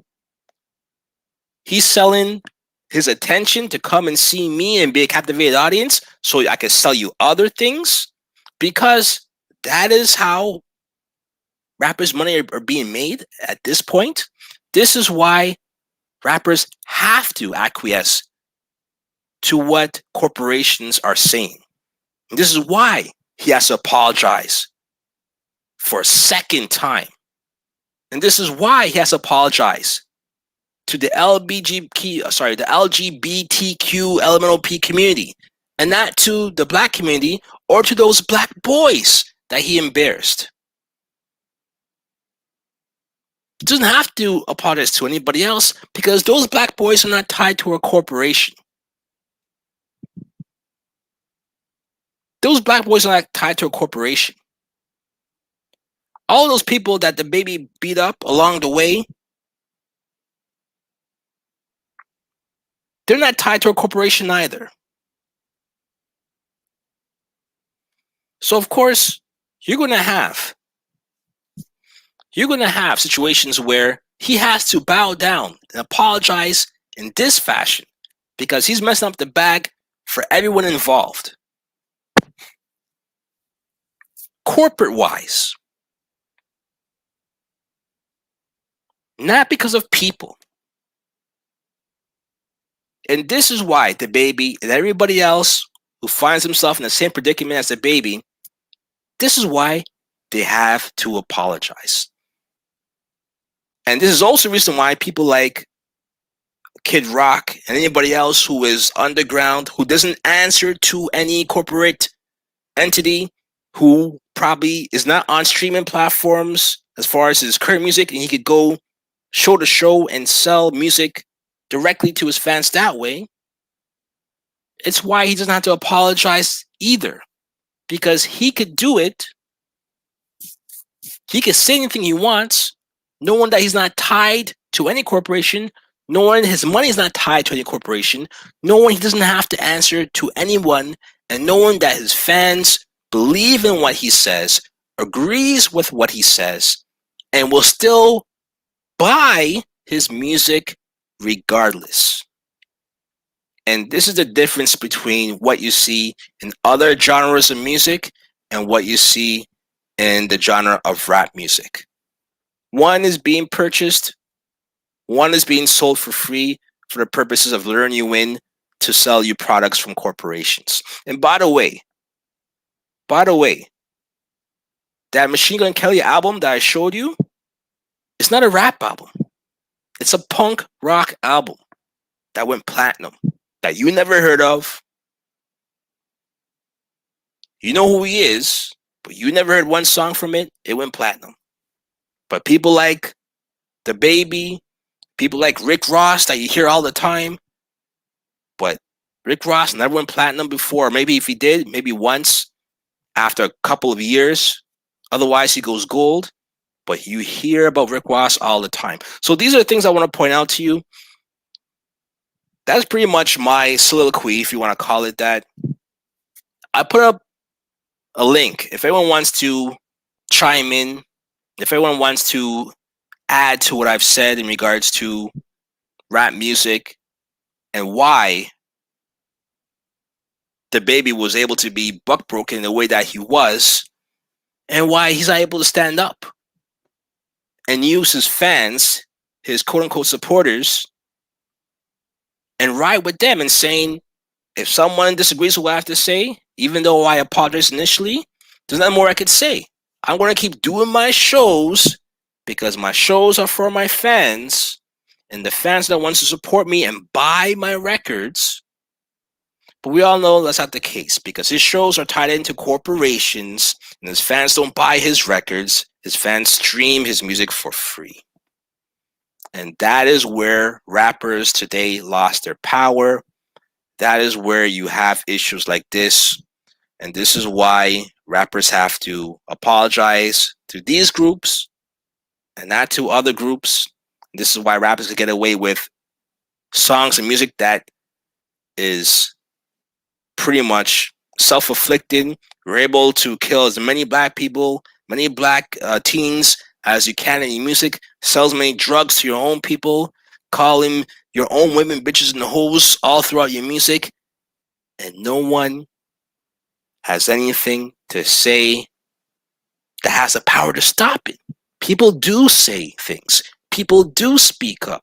He's selling his attention to come and see me and be a captivated audience so I can sell you other things, because that is how rappers' money are being made at this point. This is why rappers have to acquiesce to what corporations are saying. And this is why he has to apologize for a second time. And this is why he has to apologize to the LGBTQ LMNOP community, and not to the black community or to those black boys that he embarrassed. He doesn't have to apologize to anybody else because those black boys are not tied to a corporation. Those black boys are not tied to a corporation. All those people that the baby beat up along the way, they're not tied to a corporation either. So of course, you're gonna have situations where he has to bow down and apologize in this fashion because he's messing up the bag for everyone involved. Corporate wise, not because of people. And this is why the baby and everybody else who finds himself in the same predicament as the baby, this is why they have to apologize. And this is also the reason why people like Kid Rock and anybody else who is underground, who doesn't answer to any corporate entity, who probably is not on streaming platforms as far as his current music, and he could go show to show and sell music directly to his fans that way. It's why he doesn't have to apologize either, because he could do it. He could say anything he wants, knowing that he's not tied to any corporation, knowing his money is not tied to any corporation, knowing he doesn't have to answer to anyone, and knowing that his fans believe in what he says, agrees with what he says, and will still buy his music regardless. And this is the difference between what you see in other genres of music and what you see in the genre of rap music. One is being purchased, one is being sold for free for the purposes of luring you in to sell you products from corporations. And by the way, that Machine Gun Kelly album that I showed you, it's not a rap album. It's a punk rock album that went platinum, that you never heard of. You know who he is, but you never heard one song from it. It went platinum. But people like Dababy, people like Rick Ross that you hear all the time, but Rick Ross never went platinum before. Maybe if he did, maybe once. after a couple of years. Otherwise, he goes gold. But you hear about Rick Ross all the time. So these are the things I want to point out to you. That's pretty much my soliloquy, if you want to call it that. I put up a link. If anyone wants to chime in, if anyone wants to add to what I've said in regards to rap music and why Dababy was able to be buck broken in the way that he was, and why he's not able to stand up and use his fans, his quote unquote supporters, and ride with them and saying, if someone disagrees with what I have to say, even though I apologize initially, there's nothing more I could say. I'm going to keep doing my shows because my shows are for my fans, and the fans that want to support me and buy my records. But we all know that's not the case because his shows are tied into corporations, and his fans don't buy his records. His fans stream his music for free. And that is where rappers today lost their power. That is where you have issues like this. And this is why rappers have to apologize to these groups and not to other groups. This is why rappers can get away with songs and music that is pretty much self-afflicted. You're able to kill as many black people, many black teens as you can in your music, sell as many drugs to your own people, calling your own women bitches and hoes all throughout your music, and no one has anything to say that has the power to stop it. People do say things. People do speak up.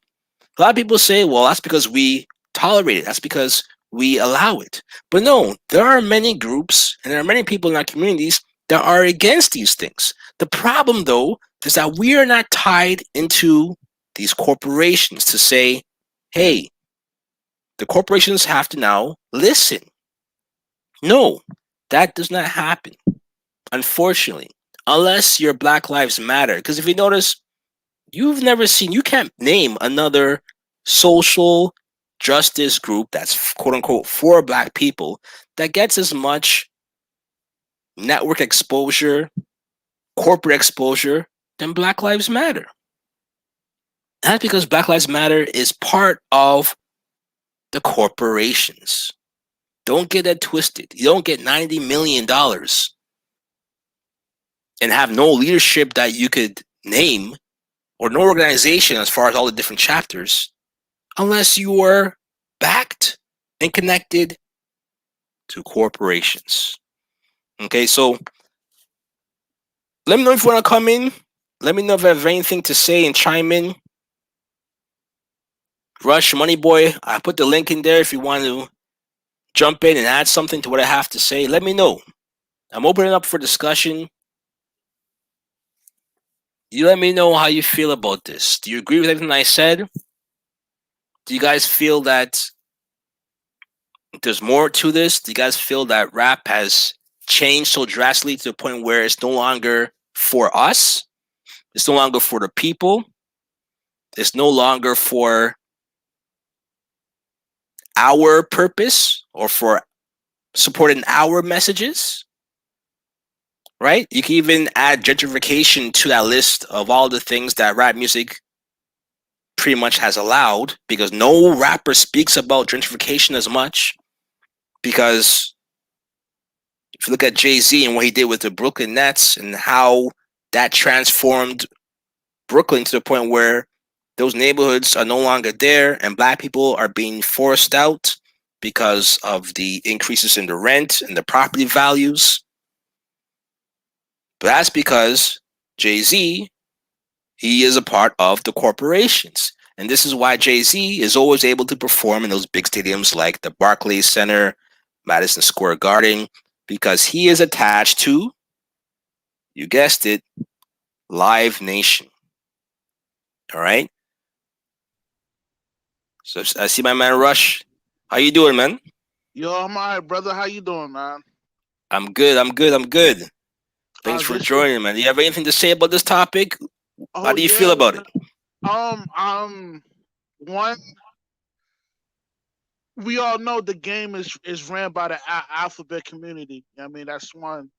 A lot of people say, well, that's because we tolerate it. That's because we allow it. But no, there are many groups and there are many people in our communities that are against these things. The problem, though, is that we are not tied into these corporations to say, hey, the corporations have to now listen. No, that does not happen, unfortunately, unless you're Black Lives Matter. Because if you notice, you've never seen, you can't name another social justice group that's quote unquote for black people that gets as much network exposure, corporate exposure than Black Lives Matter. That's because Black Lives Matter is part of the corporations. Don't get that twisted. You don't get $90 million and have no leadership that you could name or no organization as far as all the different chapters unless you are backed and connected to corporations. Okay, so let me know if you want to come in. Let me know if you have anything to say and chime in. Rush Money Boy, I put the link in there if you want to jump in and add something to what I have to say. Let me know. I'm opening up for discussion. You let me know how you feel about this. Do you agree with everything I said? Do you guys feel that there's more to this? Do you guys feel that rap has changed so drastically to the point where it's no longer for us? It's no longer for the people. It's no longer for our purpose or for supporting our messages, right? You can even add gentrification to that list of all the things that rap music pretty much has allowed because no rapper speaks about gentrification as much because if you look at Jay-Z and what he did with the Brooklyn Nets and how that transformed Brooklyn to the point where those neighborhoods are no longer there and black people are being forced out because of the increases in the rent and the property values. But that's because Jay-Z, he is a part of the corporations. And this is why Jay-Z is always able to perform in those big stadiums like the Barclays Center, Madison Square Garden, because he is attached to, you guessed it, Live Nation. All right? So I see my man Rush. How you doing, man? Yo, I'm alright, brother. How you doing, man? I'm good. I'm good. I'm good. Thanks for This shit. joining, man. Do you have anything to say about this topic? How Oh do you feel yeah, about it? man. One. We all know the game is ran by the alphabet community. I mean, that's one.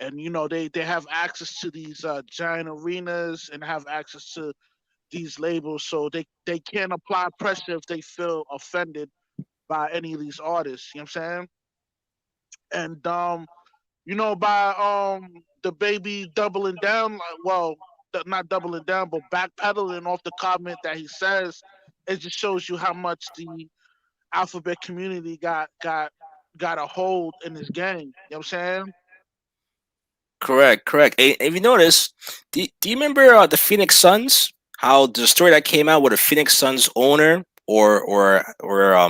and they have access to these giant arenas and have access to these labels, so they can't apply pressure if they feel offended by any of these artists. You know what I'm saying? And by the baby doubling down, well, not doubling down, but backpedaling off the comment that he says, it just shows you how much the alphabet community got a hold in this game. You know what I'm saying? Correct, correct. And if you notice, do you remember the Phoenix Suns? How the story that came out with the Phoenix Suns owner or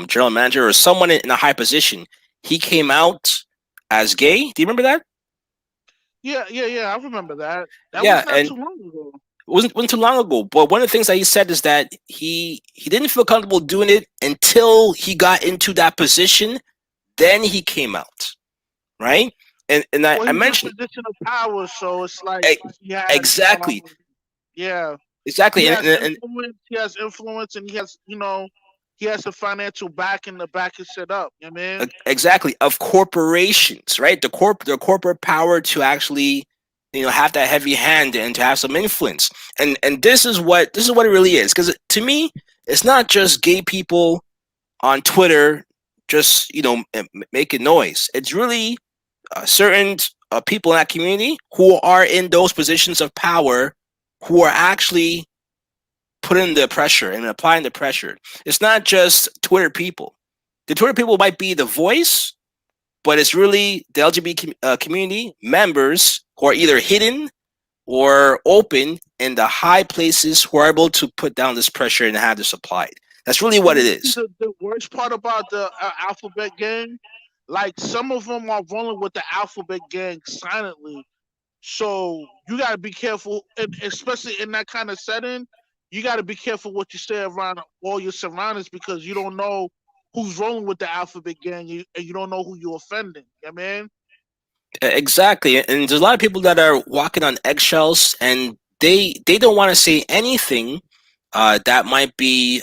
general manager or someone in a high position, he came out as gay. Do you remember that? Yeah, yeah, yeah. I remember that. That Yeah, was not and too long ago. wasn't too long ago. But one of the things that he said is that he didn't feel comfortable doing it until he got into that position. Then he came out, right? And Well, I he's in a mentioned position of power, so it's like e- he has, exactly, yeah, exactly, he and, has and, and influence. He has influence, and he has the financial backing to back his shit up. You know what I mean? exactly of corporations, right? The corporate power to actually have that heavy hand and to have some influence. And this is what it really is. Because to me, it's not just gay people on Twitter just making noise. It's really certain people in that community who are in those positions of power who are actually putting the pressure and applying the pressure. It's not just Twitter people. The Twitter people might be the voice, but it's really the LGBT community members who are either hidden or open in the high places who are able to put down this pressure and have this applied. That's really what And it you see is. the worst part about the alphabet gang, like some of them are rolling with the alphabet gang silently. So you got to be careful, and especially in that kind of setting, you got to be careful what you say around all your surroundings because you don't know who's rolling with the alphabet gang, and you don't know who you're offending. You know what I mean? Exactly, and there's a lot of people that are walking on eggshells, and they don't want to say anything that might be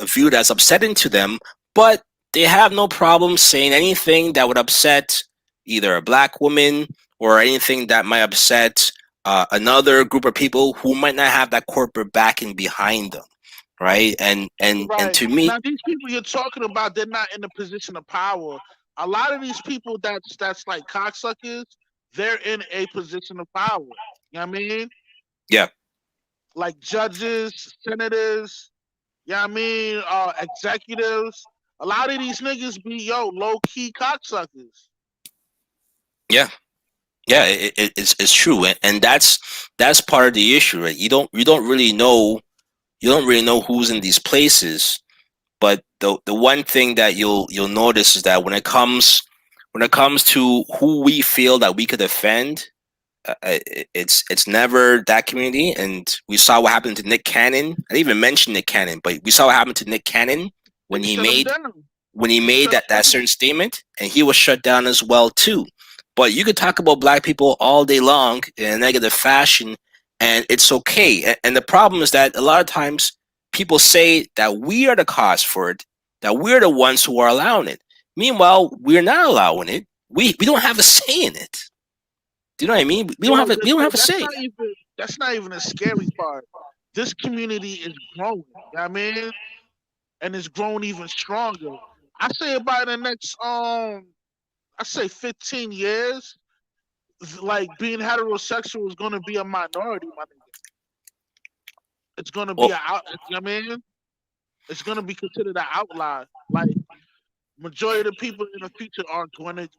viewed as upsetting to them, but they have no problem saying anything that would upset either a black woman or anything that might upset another group of people who might not have that corporate backing behind them, right? And Right. to me, Now these people you're talking about, they're not in a position of power. A lot of these people that's like cocksuckers, they're in a position of power. You know what I mean? yeah, Like judges, senators, you know what I mean? Executives. A lot of these niggas be low key cocksuckers. yeah, yeah, it's true, and that's part of the issue, right? You don't really know who's in these places, but the one thing that you'll notice is that when it comes to who we feel that we could offend, it's never that community. And we saw what happened to Nick Cannon. I didn't even mention Nick Cannon, but we saw what happened to Nick Cannon when They he shut them made down. when he They made shut that them certain down. statement, and he was shut down as well too. But you could talk about black people all day long in a negative fashion, and it's okay. And the problem is that a lot of times people say that we are the cause for it, that we're the ones who are allowing it. Meanwhile, we're not allowing it. We don't have a say in it. Do you know what I mean? We don't Yo, have a we don't have a that's say. not even a scary part. This community is growing. You know what I mean? And it's grown even stronger. I say about the next I say 15 years, like being heterosexual is gonna be a minority, my nigga. It's gonna be Well, a out. You know what I mean? It's gonna be considered an outlier. Like majority of the people in the future are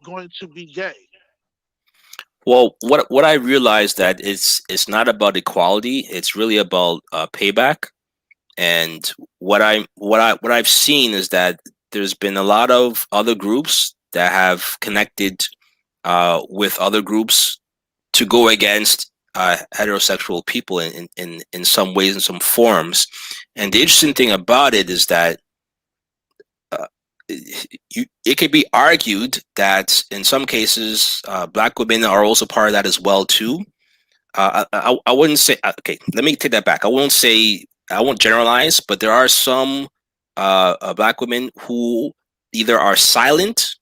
going to be gay. what I realized that it's not about equality. It's really about payback. And what I've seen is that there's been a lot of other groups that have connected with other groups to go against heterosexual people in some ways, in some forms. And the interesting thing about it is that uh, it could be argued that in some cases black women are also part of that as well too. I wouldn't say okay. Let me take that back. I won't generalize, but there are some black women who either are silent,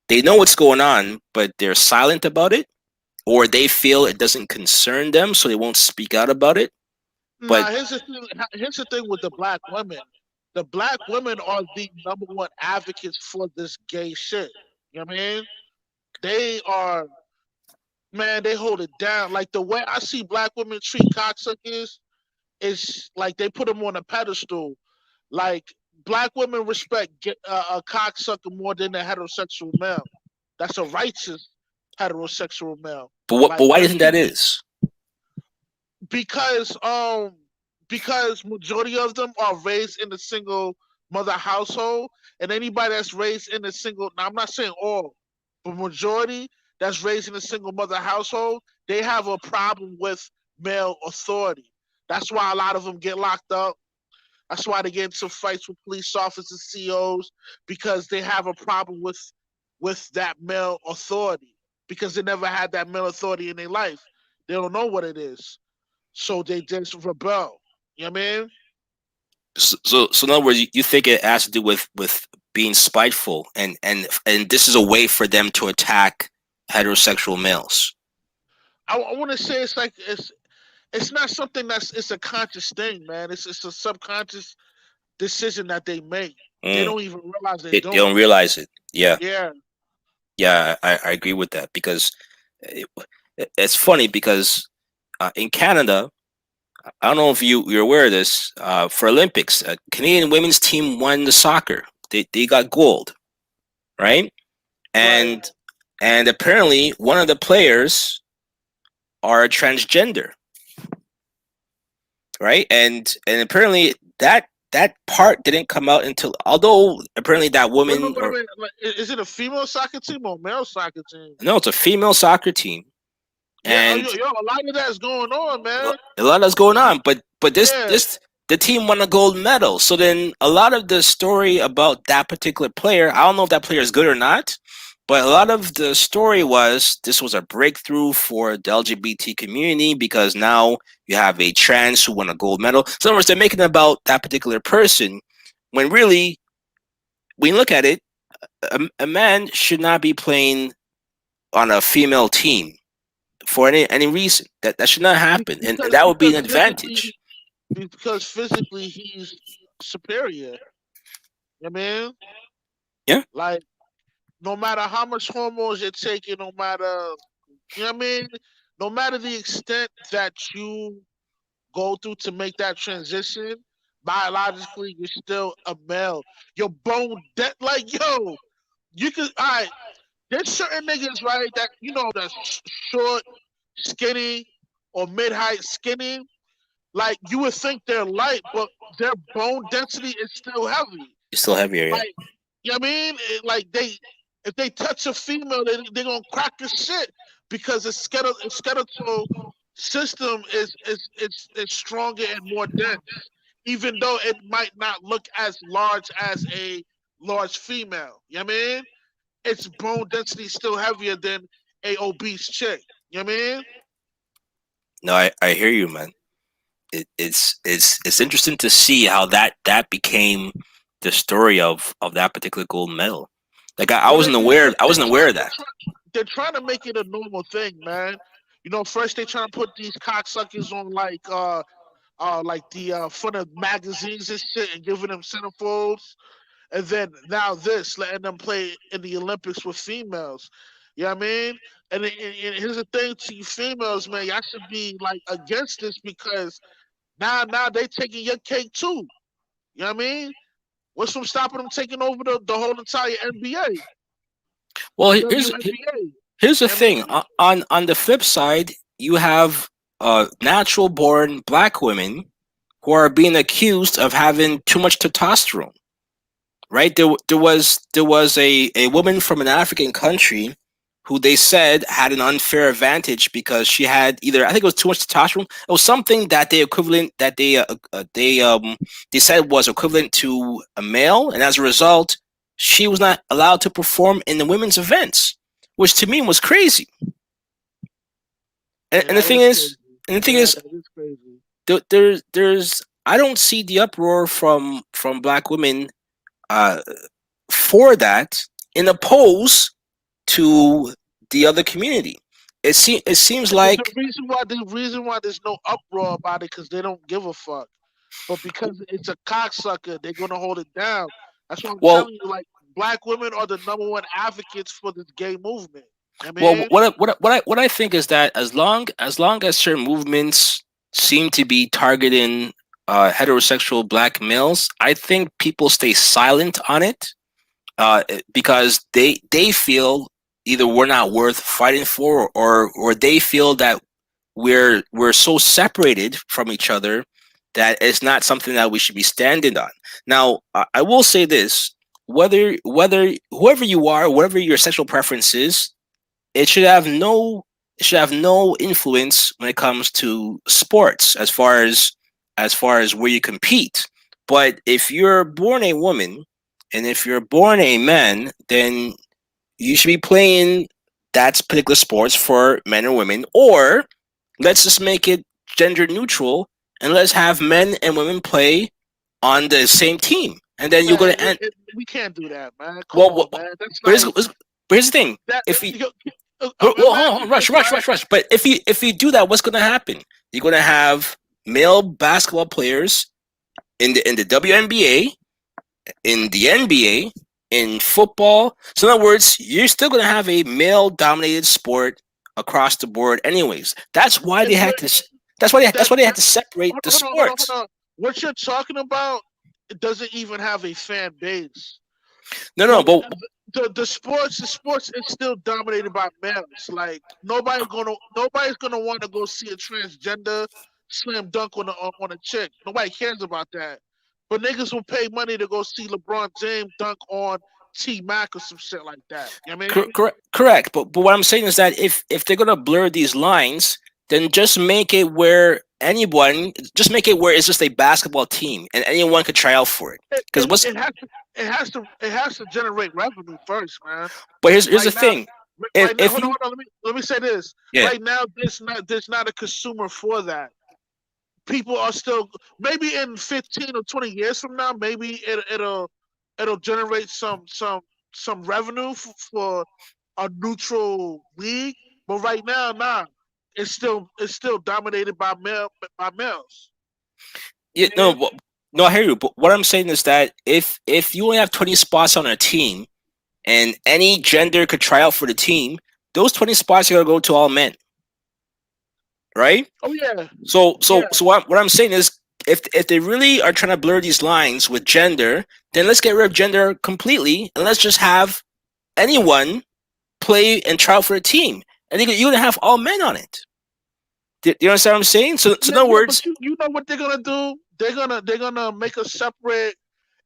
they know what's going on, but they're silent about it, or they feel it doesn't concern them, so they won't speak out about it. But Now here's the thing. Here's the thing with the black women. The black women are the number one advocates for this gay shit. You know what I mean? They are, man. They hold it down. Like the way I see black women treat cocksuckers is like they put them on a pedestal. Like black women respect a cocksucker more than a heterosexual male. That's a righteous heterosexual male. but Like why do you them think that two, is? because majority of them are raised in a single mother household, and anybody that's raised in a single, now I'm not saying all, but majority that's raised in a single mother household, they have a problem with male authority. That's why a lot of them get locked up. That's why they get into fights with police officers, COs, because they have a problem with that male authority, because they never had that male authority in their life. They don't know what it is, so they just rebel. You know what I mean? So in other words, you think it has to do with being spiteful, and this is a way for them to attack heterosexual males. I want to say it's not something it's a conscious thing, man. It's a subconscious decision that they make. They Mm, don't even realize they're they doing don't it. realize it. Yeah, Yeah, yeah, I agree with that because it, it's funny because in Canada, I don't know if you're aware of this. For Olympics, Canadian women's team won the soccer. They got gold, right? right. And and apparently one of the players are transgender, right? And apparently that part didn't come out until, although apparently that woman, Wait a or minute. Like, is it a female soccer team or male soccer team? no, it's a female soccer team, Yeah, and yo, a lot of that's going on, man. a lot is going on. But Yeah, this the team won a gold medal. So then a lot of the story about that particular player, I don't know if that player is good or not, but a lot of the story was this was a breakthrough for the LGBT community because now you have a trans who won a gold medal. So in other words, they're making it about that particular person when really, when you look at it, a man should not be playing on a female team for any reason. That should not happen, and that would be an advantage. because physically he's superior. You know what I mean? Yeah, Like no matter how much hormones you're taking, no matter, you know what I mean, no matter the extent that you go through to make that transition, biologically you're still a male. Your bone like yo, you could all right. There's certain niggas, right, that you know that's short, skinny, or mid height skinny. Like you would think they're light, but their bone density is still heavy. it's still heavier. Yeah. Like, you know what I mean? Like if they touch a female, they gonna crack the shit because the skeletal system is stronger and more dense, even though it might not look as large as a large female. You know what I mean? Its bone density is still heavier than a obese chick. You know what I mean? No, I hear you, man. It's interesting to see how that became the story of that particular gold medal. Like I Well, wasn't aware. I wasn't aware of that. they're trying to make it a normal thing, man. You know, first they trying to put these cocksuckers on like the front of magazines and shit and giving them centerfolds, and then now this letting them play in the Olympics with females. You know what I mean? And here's the thing to you females, man, y'all should be like against this because now they taking your cake too. You know what I mean? What's from stopping them taking over the whole entire NBA, Well, WNBA? You here's the know what I thing. mean? On the flip side, you have natural born black women who are being accused of having too much testosterone. Right? There was a woman from an African country who they said had an unfair advantage because she had either, I think it was too much testosterone. It was something that they said was equivalent to a male, and as a result, she was not allowed to perform in the women's events, which to me was crazy. And, Yeah, and the that thing is is, crazy. and the thing Yeah, is, that is crazy. there's I don't see the uproar from black women uh, for that in oppose to the other community. it seems And the like, reason why there's no uproar about it because they don't give a fuck. But because it's a cocksucker, they're gonna hold it down. That's what I'm well, telling you. Like black women are the number one advocates for this gay movement. I well, mean, what I think is that as long as certain movements seem to be targeting heterosexual black males, I think people stay silent on it, because they feel either we're not worth fighting for, or they feel that we're so separated from each other that it's not something that we should be standing on. Now, I will say this: whether whoever you are, whatever your sexual preference is, it should have no influence when it comes to sports, as far as where you compete. But if you're born a woman, and if you're born a man, then you should be playing that particular sports for men or women. Or let's just make it gender neutral, and let's have men and women play on the same team, and then you're going man, to end. we can't do that, man. Come Well, on, man. That's but like here's the thing: that. if you well, hold on, Imagine rush, this, rush, right? rush, rush. But if you do that, what's going to happen? You're going to have male basketball players in the WNBA, in the NBA, in football. So in other words, you're still going to have a male dominated sport across the board. Anyways, that's why they It's had like to. That's why they had that. to separate the Hold on, hold on, hold sports. on. What you're talking about, it doesn't even have a fan base. No, no, What but the sports is still dominated by males. Like nobody's gonna want to go see a transgender slam dunk on a chick. Nobody cares about that. But niggas will pay money to go see LeBron James dunk on T Mac or some shit like that. You know what I mean? correct. But what I'm saying is that if they're gonna blur these lines, then just make it where it's just a basketball team and anyone could try out for it. It, Because it, what's it has to generate revenue first, man. But here's the Right now, thing: if right now, if hold on, you hold on. Let me say this. yeah, Right now, there's not a consumer for that. People are still maybe in 15 or 20 years from now, maybe it'll generate some revenue for a neutral league. But right now, nah, it's still dominated by males. yeah, no, no, I hear you. But what I'm saying is that if you only have 20 spots on a team, and any gender could try out for the team, those 20 spots are gonna go to all men, right? Oh yeah, So yeah. what I'm saying is, if they really are trying to blur these lines with gender, then let's get rid of gender completely, and let's just have anyone play and try out for a team, and you're gonna have all men on it. Do you understand what I'm saying? So Yeah, in other yeah, but words, you know what they're gonna do? They're gonna make a separate.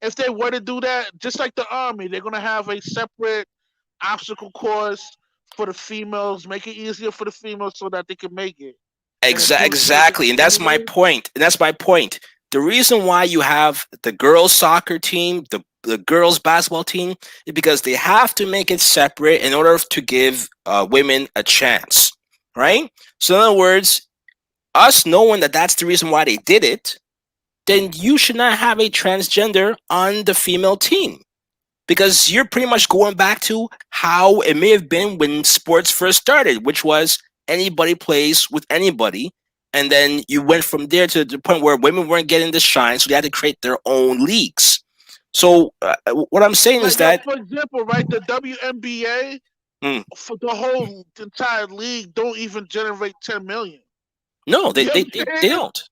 If they were to do that, just like the army, they're gonna have a separate obstacle course for the females, make it easier for the females so that they can make it and do it. Make it. Exactly, and You know that's what I my mean? point. And that's my point. The reason why you have the girls' soccer team, the girls' basketball team, is because they have to make it separate in order to give women a chance, right? So, in other words, us knowing that that's the reason why they did it, then you should not have a transgender on the female team, because you're pretty much going back to how it may have been when sports first started, which was anybody plays with anybody. And then you went from there to the point where women weren't getting the shine, so they had to create their own leagues. So, what I'm saying is Like yo, that, for example, right, the WNBA mm, for the whole entire league don't even generate 10 million. no, You know what I'm they saying? don't.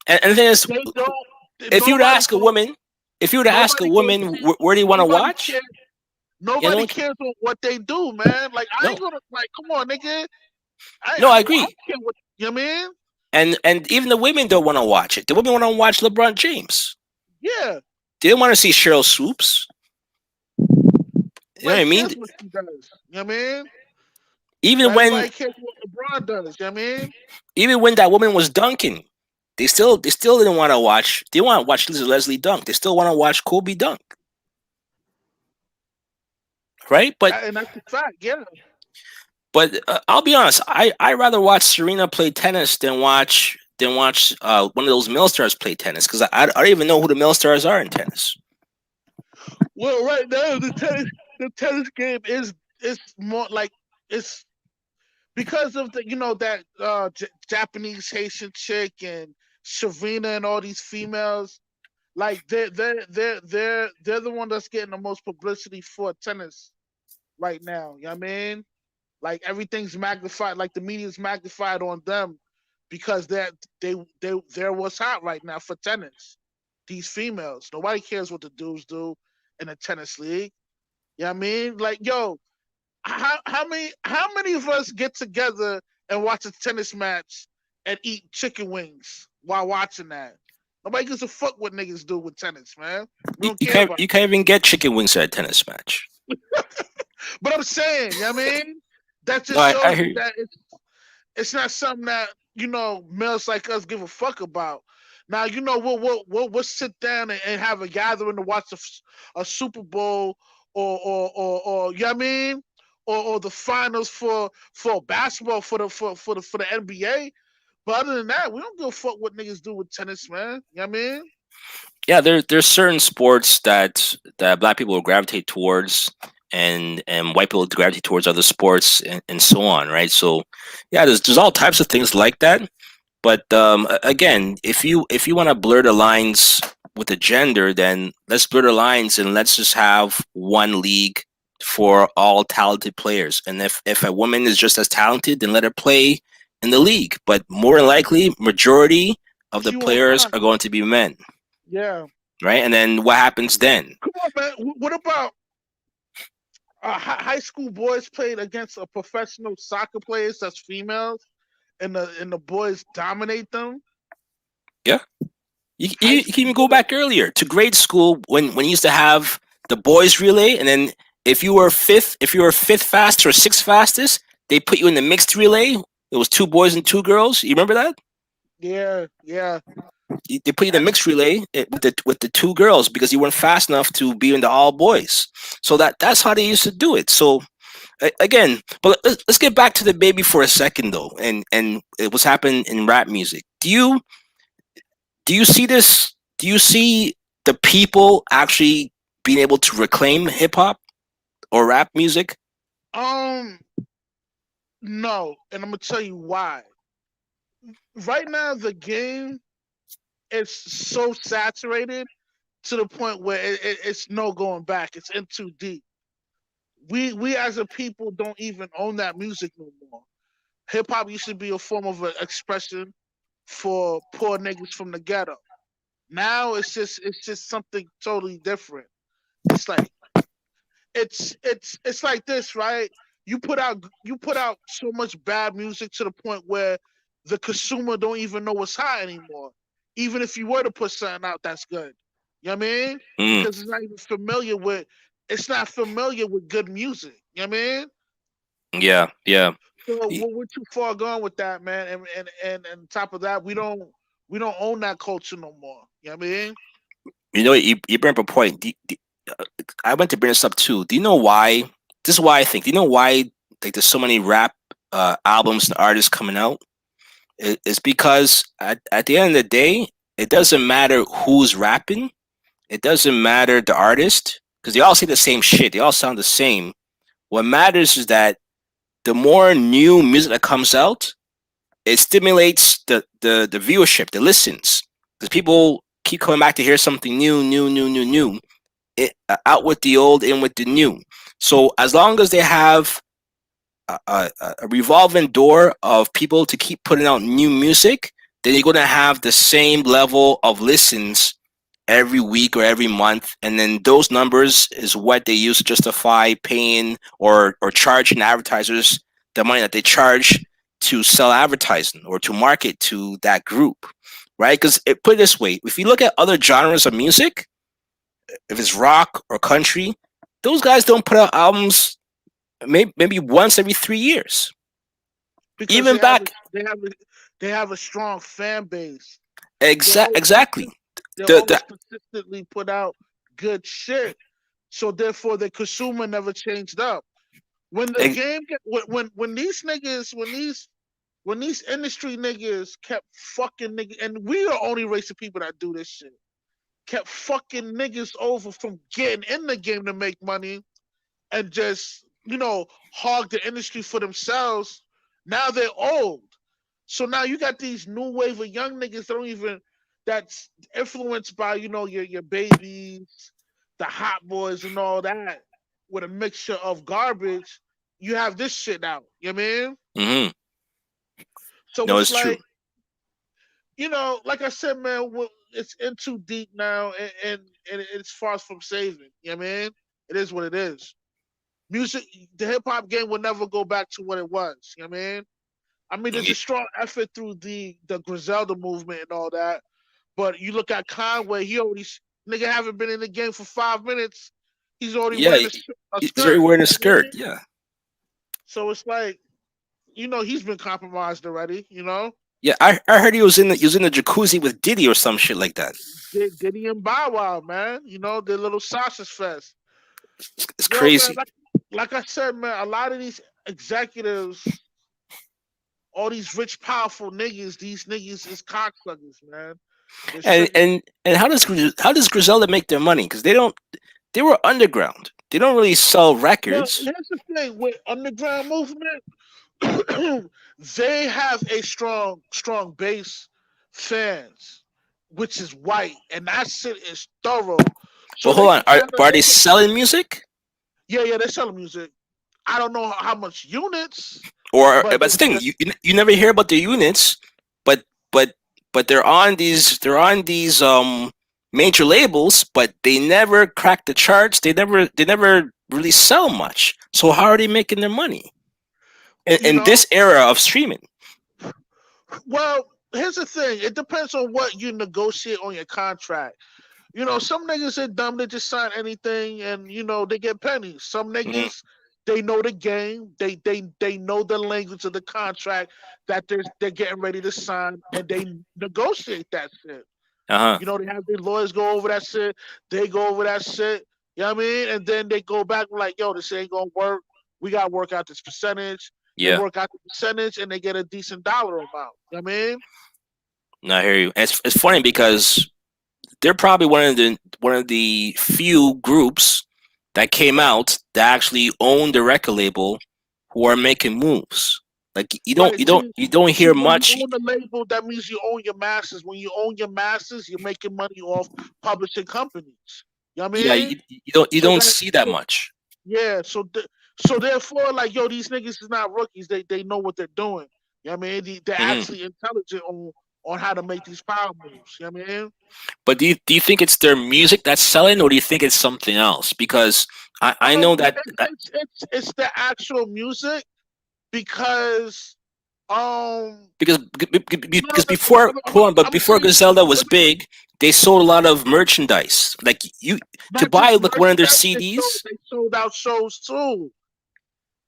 And the thing is, They don't. if you were to Nobody ask a goes. woman, if you were to ask a Nobody goes. woman, where do you want to Nobody watch? cares. You know, Nobody cares what they do, man. Like I no, ain't gonna like. Come on, nigga. I no, I I don't. I agree. don't care what you know what I mean. And even the women don't want to watch it. The women want to watch LeBron James. Yeah. They don't want to see Cheryl Swoops. You know what Nobody I mean? cares what she does. You know what I mean? Even But when everybody cares what LeBron does. You know what I mean? even when that woman was dunking, they still didn't want to watch. They want to watch Leslie dunk. They still want to watch Kobe dunk, right? And that's the fact. Yeah. But I'll be honest. I rather watch Serena play tennis than watch one of those male stars play tennis, because I don't even know who the male stars are in tennis. Well, right now the tennis game is more like it's because of the that Japanese Haitian chick and Shavina and all these females. Like they're the one that's getting the most publicity for tennis right now. You know what I mean? Like everything's magnified, like the media's magnified on them because they're what's hot right now for tennis. These females. Nobody cares what the dudes do in a tennis league. You know what I mean? Like, yo, how many of us get together and watch a tennis match and eat chicken wings while watching that? Nobody gives a fuck what niggas do with tennis, man. We You, don't you care can't about you can't even get chicken wings at a tennis match. but I'm saying, you know what I mean? That No, just I shows hear you you. that it's not something that males like us give a fuck about. Now we'll sit down and have a gathering to watch a Super Bowl or you know what I mean, or the finals for basketball for the NBA. But other than that, we don't give a fuck what niggas do with tennis, man. You know what I mean? Yeah, there's certain sports that black people will gravitate towards, and white people gravitate towards other sports, and so on, right? So, yeah, there's all types of things like that. But again, if you want to blur the lines with the gender, then let's blur the lines and let's just have one league for all talented players. And if a woman is just as talented, then let her play in the league. But more than likely, majority of the She won't players shine. are going to be men, Yeah. right? And then what happens then? Come on, man. What about high school boys played against a professional soccer players that's females, and the boys dominate them. Yeah, you, High you can school even go boys, back earlier to grade school when you used to have the boys relay, and then if you were fifth fastest or sixth fastest, they put you in the mixed relay. It was two boys and two girls. You remember that? yeah, yeah. They put you in the That's mixed relay with the two girls because you weren't fast enough to be in the all boys. So that's how they used to do it. So again, but let's get back to the baby for a second though, and what's happened in rap music. Do you see this? Do you see the people actually being able to reclaim hip hop or rap music? um no, and I'm gonna tell you why. Right now, the game is so saturated to the point where it's no going back. It's in too deep. We as a people don't even own that music no more. Hip hop used to be a form of an expression for poor niggas from the ghetto. Now it's just something totally different. It's like it's like this, right? You put out so much bad music to the point where the consumer don't even know what's hot anymore. Even if you were to put something out that's good. You know what I mean? Mm, Because it's not familiar with good music. You know what I mean? yeah, yeah. So Y- we're too far gone with that, man. And top of that, we don't own that culture no more. You know what I mean? You know, you bring up a point. I went to bring this up too. Do you know why? This is why I think. Do you know why like there's so many rap albums and artists coming out? It's because at the end of the day, it doesn't matter who's rapping. It doesn't matter the artist because they all say the same shit. They all sound the same. What matters is that the more new music that comes out, it stimulates the viewership, the listens, because people keep coming back to hear something new, new, new, new, new. Out with the old, in with the new. So as long as they have a revolving door of people to keep putting out new music, then you're going to have the same level of listens every week or every month, and then those numbers is what they use to justify paying or charging advertisers the money that they charge to sell advertising or to market to that group, right? Because put it this way, if you look at other genres of music, if it's rock or country, those guys don't put out albums maybe once every 3 years. Because Even they have a back, they have a they have a strong fan base. They always exactly. they The always consistently put out good shit. So therefore, the consumer never changed up. When the ex- game get when these niggas when these industry niggas kept fucking niggas, and we are only race of people that do this shit. Kept fucking niggas over from getting in the game to make money and just hog the industry for themselves Now they're old. So now you got these new wave of young niggas that don't even that's influenced by, your babies, the hot boys and all that with a mixture of garbage. You have this shit now. You know what I mean? Hmm. So No, it's it's true. like, like I said, man, it's in too deep now, and it's far from saving. You know what I mean? It is what it is. Music, the hip hop game will never go back to what it was. You know what I mean? I mean, there's a Y- strong effort through the Griselda movement and all that. But you look at Conway, he already nigga haven't been in the game for 5 minutes. He's already Yeah, wearing a he's already skirt. wearing a You know what I skirt. mean? Yeah, So it's like, he's been compromised already. yeah. I heard he was in the jacuzzi with Diddy or some shit like that. Diddy and Bow Wow, man. Their little sausage fest. It's Yo, man, crazy. like I said, man, a lot of these executives, all these rich, powerful niggas, these niggas is cocksuckers, man. They're And straight. and and how does Griselda make their money? Because they were underground. They don't really sell Well, records. here's the thing with underground movement, they have a strong base fans, which is white, and that shit is thorough. But So they hold on, can kind of are they they can selling music? yeah, they're selling music. I don't know how much units, Or but that's the thing. You never hear about the units, but but but they're on these major labels, but they never crack the charts. They never really sell much. So how are they making their money you in know. this era of streaming? Well, here's the thing. It depends on what you negotiate on your contract. Some niggas are dumb. They just sign anything, and they get pennies. Some Mm-hmm. niggas, they know the game. They know the language of the contract that they're getting ready to sign, and they negotiate that shit. Uh huh. They have their lawyers go over that shit. They go over that shit. You know what I mean? And then they go back and like, yo, this ain't gonna work. We gotta work out this percentage. They Yeah. work out the percentage and they get a decent dollar amount. You know what I mean? No, I hear you. And it's funny because they're probably one of the few groups that came out that actually own the record label who are making moves. Like you don't Right. you don't you don't See, hear when you much. own the label, that means you own your masters. When you own your masters, you're making money off publishing companies. You know what I Yeah, mean? you don't That see that so much. yeah, so therefore, like, yo, these niggas is not rookies. They know what they're doing. You know what I mean? They're Hmm. actually intelligent on how to make these power moves. You know what I mean? But do you think it's their music that's selling, or do you think it's something else? Because I know It's the actual music because because no, no, because no, before hold on, but I'm gonna before tell you Griselda was let me big, they sold a lot of merchandise. Like you to not buy just like one of their merchandise. CDs. They sold out shows too.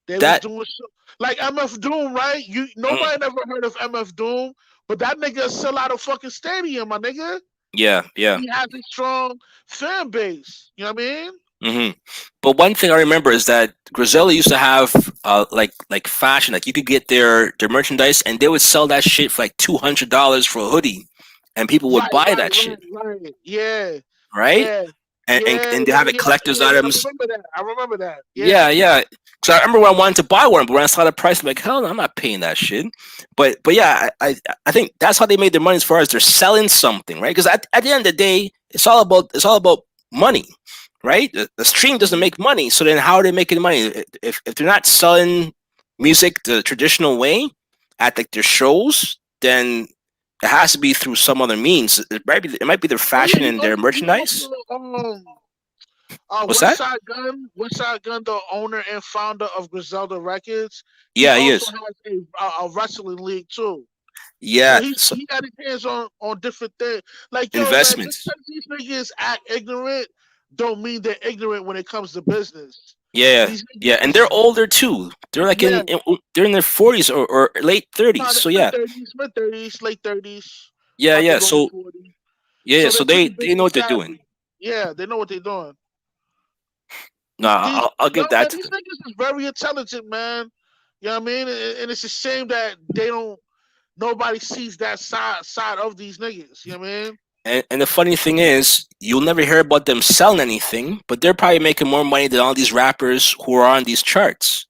They was That doing like MF Doom, right? mhm, Nobody never heard of MF Doom, but that nigga sell out a fucking stadium, my nigga. yeah, yeah. He has a strong fan base. You know what I mean? Hmm. But one thing I remember is that Griselda used to have like fashion. Like you could get their merchandise, and they would sell that shit for like $200 for a hoodie, and people would buy that shit, Right. Yeah, right? yeah, And they have it collector's I items. remember that. I remember that. Yeah, Yeah. yeah. Because I remember when I wanted to buy one, but when I saw the price, I'm like, hell no, I'm not paying that shit. But yeah, I think that's how they made their money as far as they're selling something, right? Because at the end of the day, it's all about money, right? The stream doesn't Mhm. make money, so then how are they making money? If they're not selling music the traditional way at like their shows, then it has to be through some other means. It might be their Oh yeah, fashion and their you also merchandise. What's West that? Side Gun, the owner and founder of Griselda Records, he Yeah, he also is. has a wrestling league too. So Yeah, so he got his hands on different things. Like, yo, man, just investments. because these niggas act ignorant, don't mean they're ignorant when it comes to business. Yeah, These yeah, niggas and they're is older too. They're like yeah, they're in their 40s or late 30s. no, So mid yeah, thirties, late 30s, yeah, about to yeah. go on So 40. yeah, yeah. So So they're they pretty they know business what they're doing. savvy. Yeah, they know what they're doing. No, I'll Yo, give that man, to these them. niggas is very intelligent, man. You know what I mean? And it's a shame that they don't. Nobody sees that side of these niggas. You know what I mean? And the funny thing is, you'll never hear about them selling anything, but they're probably making more money than all these rappers who are on these charts.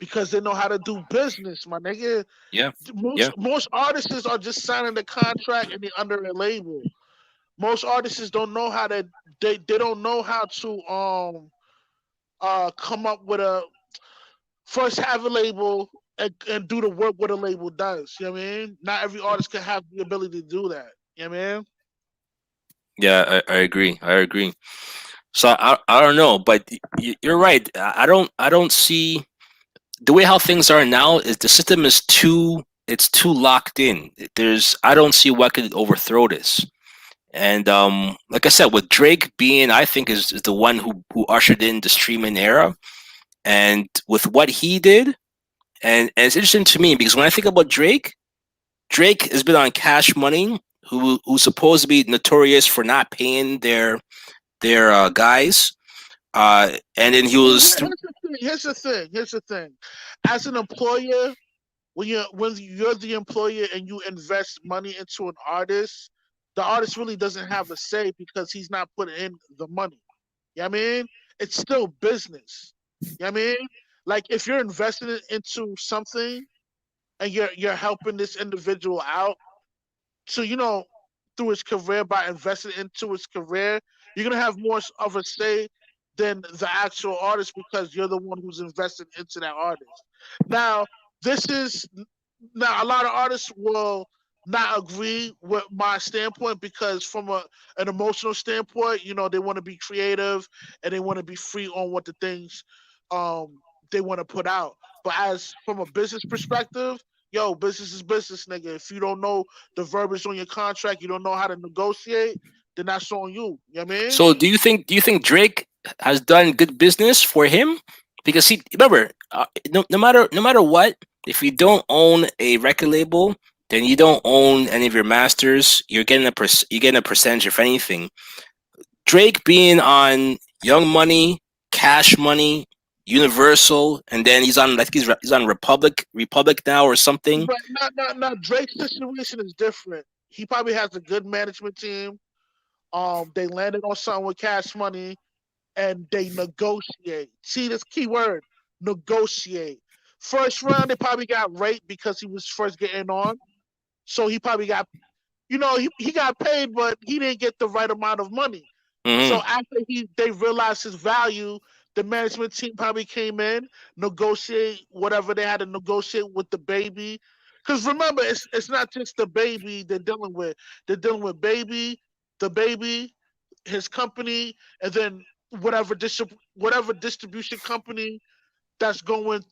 because they know how to do business, my nigga. Yeah. Most Yeah. most artists are just signing the contract and they under a label. Most artists don't know how to they don't know how to come up with a first have a label and do the work what a label does. You know what I mean? Not every artist can have the ability to do that. You know what I mean? Yeah, I agree. I agree. So I don't know, but you're right. I don't see the way how things are now is the system is too locked in. There's I don't see what could overthrow this. And like I said, with Drake being, I think is the one who ushered in the streaming era, and with what he did, and it's interesting to me because when I think about Drake, Drake has been on Cash Money, who's supposed to be notorious for not paying their guys, and then he Well, was here's the thing. Here's the thing. Here's the thing. As an employer, when you're the employer and you invest money into an artist, the artist really doesn't have a say because he's not putting in the money. You know what I mean? It's still business. You know what I mean? Like if you're investing it into something and you're helping this individual out, so through his career by investing into his career, you're gonna have more of a say than the actual artist because you're the one who's invested into that artist. Now, this is now a lot of artists will not agree with my standpoint because from an emotional standpoint, they want to be creative and they want to be free on what the things they want to put out. But as from a business perspective, yo, business is business, nigga. If you don't know the verbiage on your contract, you don't know how to negotiate, then that's on you. You know what I mean? So do you think Drake has done good business for him? Because he remember, no matter what, if you don't own a record label, then you don't own any of your masters. You're getting a percentage of anything. Drake being on Young Money, Cash Money, Universal, and then he's on, I think he's on Republic now or something. But not Drake's situation is different. He probably has a good management team. They landed on something with Cash Money and they negotiate. See this key word, negotiate. First round, they probably got raped because he was first getting on. So he probably got, he got paid, but he didn't get the right amount of money. So Hmm. after they realized his value, the management team probably came in, negotiate whatever they had to negotiate with the baby. Because remember, it's not just the baby they're dealing with. They're dealing with baby, the baby, his company, and then whatever distribution company that's going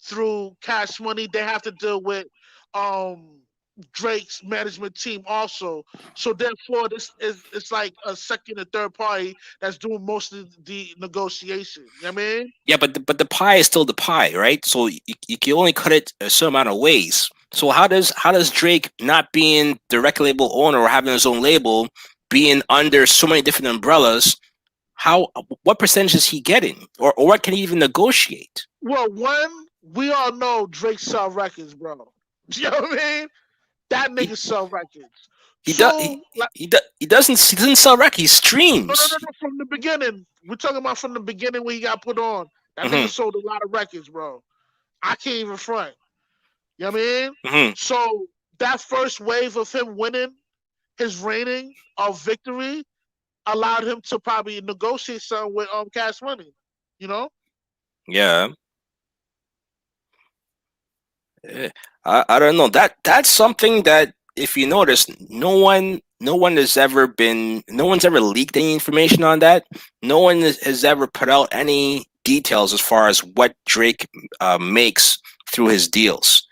through Cash Money, they have to deal with um Drake's management team also. So therefore, this is it's like a second and third party that's doing most of the negotiation. You know what I mean? Yeah, but the pie is still the pie, right? So you can only cut it a certain amount of ways. So how does Drake not being the record label owner or having his own label, being under so many different umbrellas, how what percentage is he getting, or what can he even negotiate? Well, one, we all know Drake sell records, bro. You know what I mean? That He nigga sell records. he does Two, like he doesn't sell records. He streams. no, from the beginning. We're talking about from the beginning when he got put on. That nigga Hmm. sold a lot of records, bro. I can't even front. You know what I mean? Hmm. So that first wave of him winning his reigning of victory allowed him to probably negotiate something with Cash Money. You know? Yeah. Eh, I don't know. That's something that if you notice, no one's ever leaked any information on that. No one has ever put out any details as far as what Drake makes through his deals.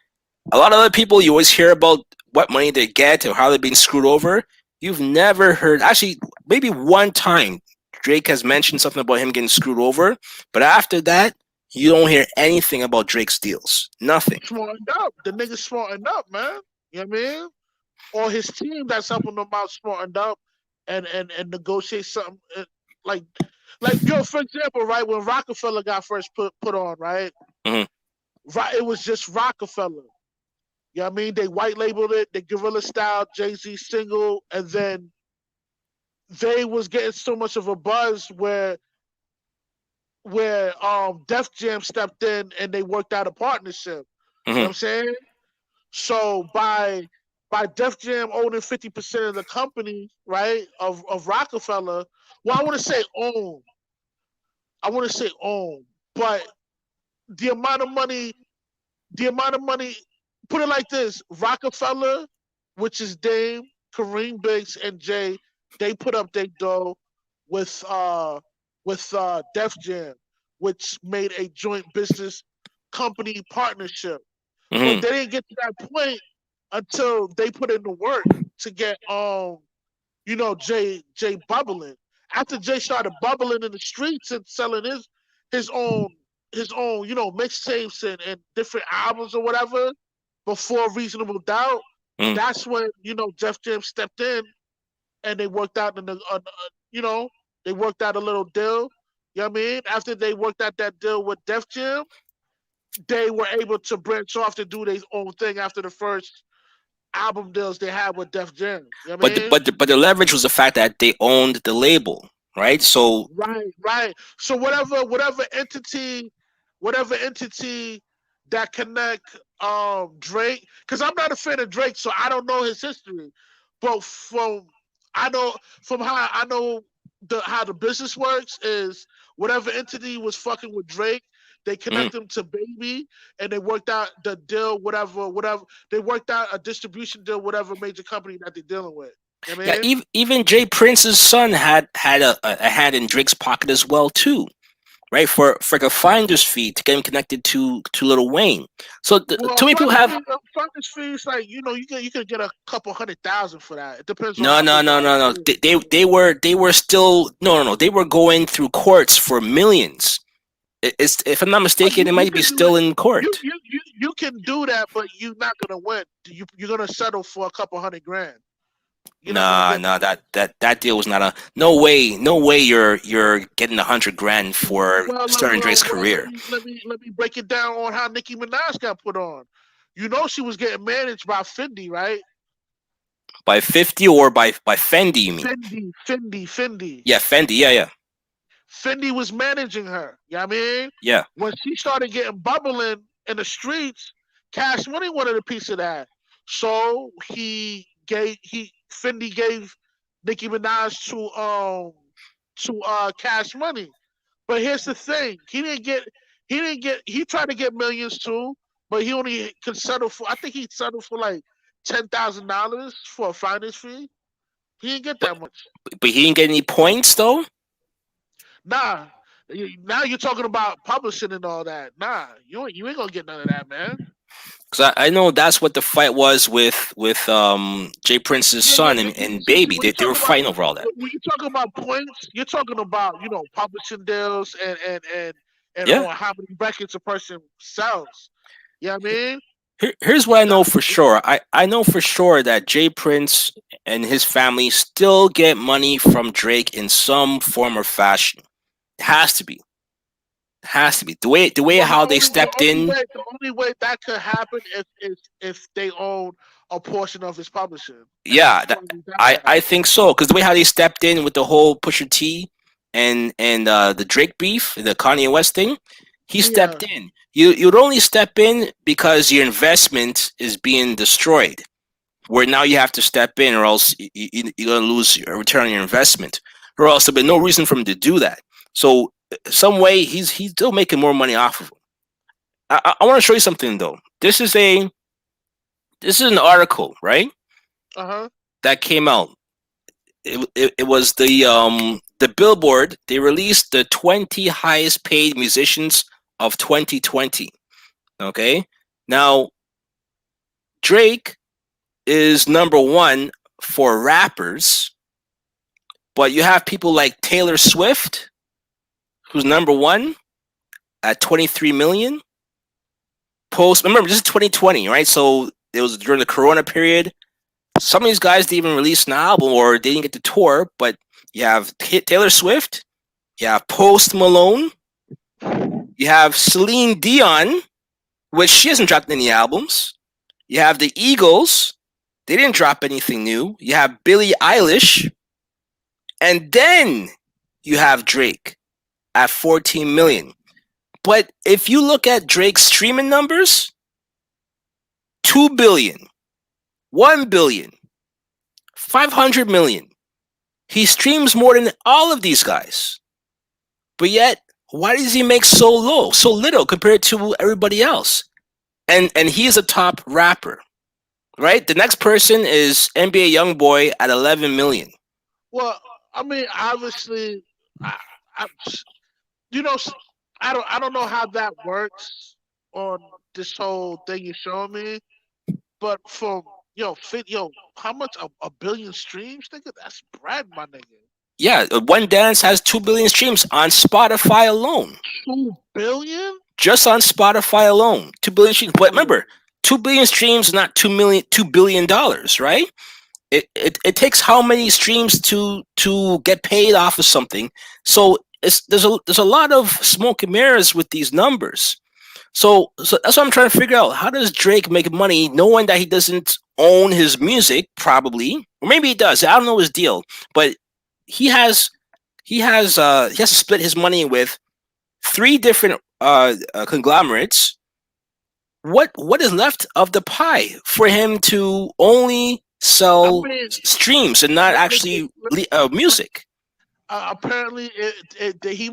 A lot of other people, you always hear about what money they get or how they're being screwed over. You've never heard, actually, maybe one time Drake has mentioned something about him getting screwed over, but after that, you don't hear anything about Drake's deals. Nothing. Smartened up. The nigga smartened up, man. You know what I mean? Or his team that's helping them out smartened up and negotiate something like yo, for example, right, when Rockefeller got first put on, right? Hmm. Right, it was just Rockefeller. You know what I mean? They white labeled it, the guerrilla style Jay-Z single, and then they was getting so much of a buzz where where Def Jam stepped in and they worked out a partnership. You know what Hmm. I'm saying? So by Def Jam owning 50% of the company, right, of Rockefeller, well, I want to say own, but the amount of money, the amount of money, put it like this: Rockefeller, which is Dame, Kareem Biggs, and Jay, they put up their dough with uh with Def Jam, which made a joint business company partnership. But Hmm. they didn't get to that point until they put in the work to get Jay bubbling. After Jay started bubbling in the streets and selling his own mixtapes and different albums or whatever before Reasonable Doubt, Hmm. that's when Jeff Jam stepped in and they worked out you know they worked out a little deal. You know what I mean? After they worked out that deal with Def Jam, they were able to branch off to do their own thing after the first album deals they had with Def Jam. You know what I But the, mean? but the, but the leverage was the fact that they owned the label, right? So Right, right. So whatever entity that connect Drake, because I'm not a fan of Drake, so I don't know his history. But I know from how I know how the business works is whatever entity was fucking with Drake, they mhm. connect him to Baby, and they worked out the deal, whatever. They worked out a distribution deal, whatever major company that they're dealing with. You know what Yeah, I mean? even Jay Prince's son had a hand in Drake's pocket as well too, right? For the finder's fee to get him connected to Little Wayne. So Well, too many people have finder's fees, like you could get a couple 100,000 for that. It depends on no, how no, big the no, no, no. artist is. They were still no, no, no. They were going through courts for millions. It's, if I'm not mistaken, it You might be can do it. still in court. You can do that, but you're not gonna win. You're gonna settle for a couple 100 grand. You're not gonna Nah, get nah, more. that deal was not a no way, no way. You're getting 100 grand for Well, starting Drake's let career me break it down on how Nicki Minaj got put on. She was getting managed by Fendi, right? by 50 or by Fendi. You mean? Fendi. Yeah, Fendi. Yeah, yeah, Fendi was managing her. You know what I mean? yeah. When she started getting bubbling in the streets, Cash Money wanted a piece of that. So he Fendi gave Nicki Minaj to Cash Money. But here's the thing. He tried to get millions too, but he only could settle for, I think he settled for like $10,000 for a finder's fee. He didn't get But that much. but he didn't get any points though. Nah. Now you're talking about publishing and all that. Nah, you ain't gonna get none of that, man. Because I know that's what the fight was with Jay Prince's Yeah, son yeah. and See, Baby. when you They talk were about fighting over all that. when you talk about points, you're talking about publishing deals and Yeah. on how many records a person sells. You know what I mean? Here's what I Nah, know for sure. I know for sure that Jay Prince and his family still get money from Drake in some form or fashion. It has to be. It has to be. The way well, how they stepped in. the only way that could happen if they own a portion of his publishing. That's Yeah, the only way that I could I happen. think so. Because the way how they stepped in with the whole Pusha T and the Drake beef, the Kanye West thing, he Yeah. stepped in. You'd only step in because your investment is being destroyed. Where now you have to step in, or else you're gonna lose a return on your investment, or else there'll be no reason for him to do that. So some way he's still making more money off of him. I want to show you something though. This is an article, right, Uh huh. that came out. It was the Billboard. They released the 20 highest paid musicians of 2020. Okay, now Drake is number one for rappers, but you have people like Taylor Swift, who's number one at 23 million. Remember, this is 2020, right? So it was during the Corona period. Some of these guys didn't even release an album or they didn't get to tour, but you have Taylor Swift, you have Post Malone, you have Celine Dion, which she hasn't dropped any albums. You have the Eagles, they didn't drop anything new. You have Billie Eilish, and then you have Drake. at 14 million. But if you look at Drake's streaming numbers, 2 billion, 1 billion, 500 million. He streams more than all of these guys. But yet, why does he make so little compared to everybody else? And he's a top rapper, right? The next person is NBA YoungBoy at 11 million. Well, I mean, obviously, I, I you know, I don't know how that works on this whole thing you're showing me, but from how much a billion streams, nigga? That's bread, my nigga. Yeah, One Dance has 2 billion streams on Spotify alone. 2 billion? Just on Spotify alone, 2 billion streams. But Oh, remember, 2 billion streams, not 2 billion dollars, right? It takes how many streams to get paid off of something. So there's a lot of smoke and mirrors with these numbers. So that's what I'm trying to figure out. How does Drake make money knowing that he doesn't own his music, probably, or maybe he does? I don't know his deal, but he has he has to split his money with three different conglomerates. What is left of the pie for him to only I sell mean, streams and not listen, actually listen, music? apparently he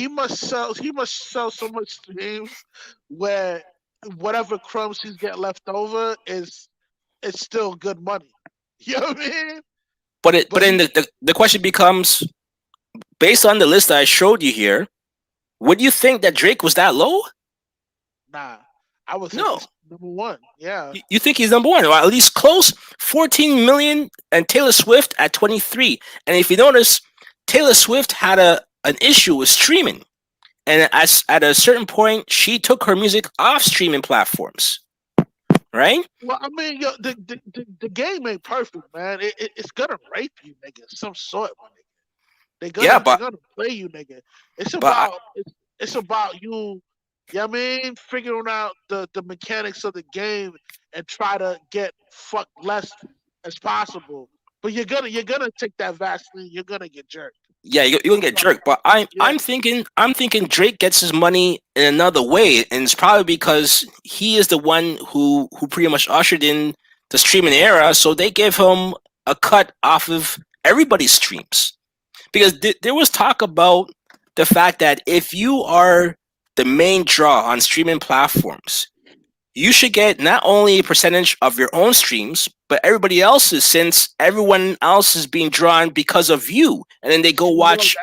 must sell so much streams where whatever crumbs he's get left over is it's still good money. You know what I mean? But But then the question becomes, based on the list that I showed you here, would you think that Drake was that low? nah, I would think No. he's number one. Yeah. You think he's number one, or at least close? 14 million, and Taylor Swift at 23. And if you notice, Taylor Swift had an issue with streaming. And at a certain point, she took her music off streaming platforms, right? Well, I mean, the game ain't perfect, man. It's gonna rape you, nigga. Some sort, my nigga. They're Yeah, gonna they're gonna play you, nigga. It's but I, about it's about you. Yeah, I mean, figuring out the mechanics of the game and try to get fucked less as possible. But you're gonna take that Vaseline. You're gonna get jerked. yeah, you're gonna get So, jerked. But I'm yeah. I'm thinking I'm thinking Drake gets his money in another way, and it's probably because he is the one who pretty much ushered in the streaming era. So they give him a cut off of everybody's streams, because there was talk about the fact that if you are the main draw on streaming platforms, you should get not only a percentage of your own streams, but everybody else's, since everyone else is being drawn because of you. And then they go Well, watch.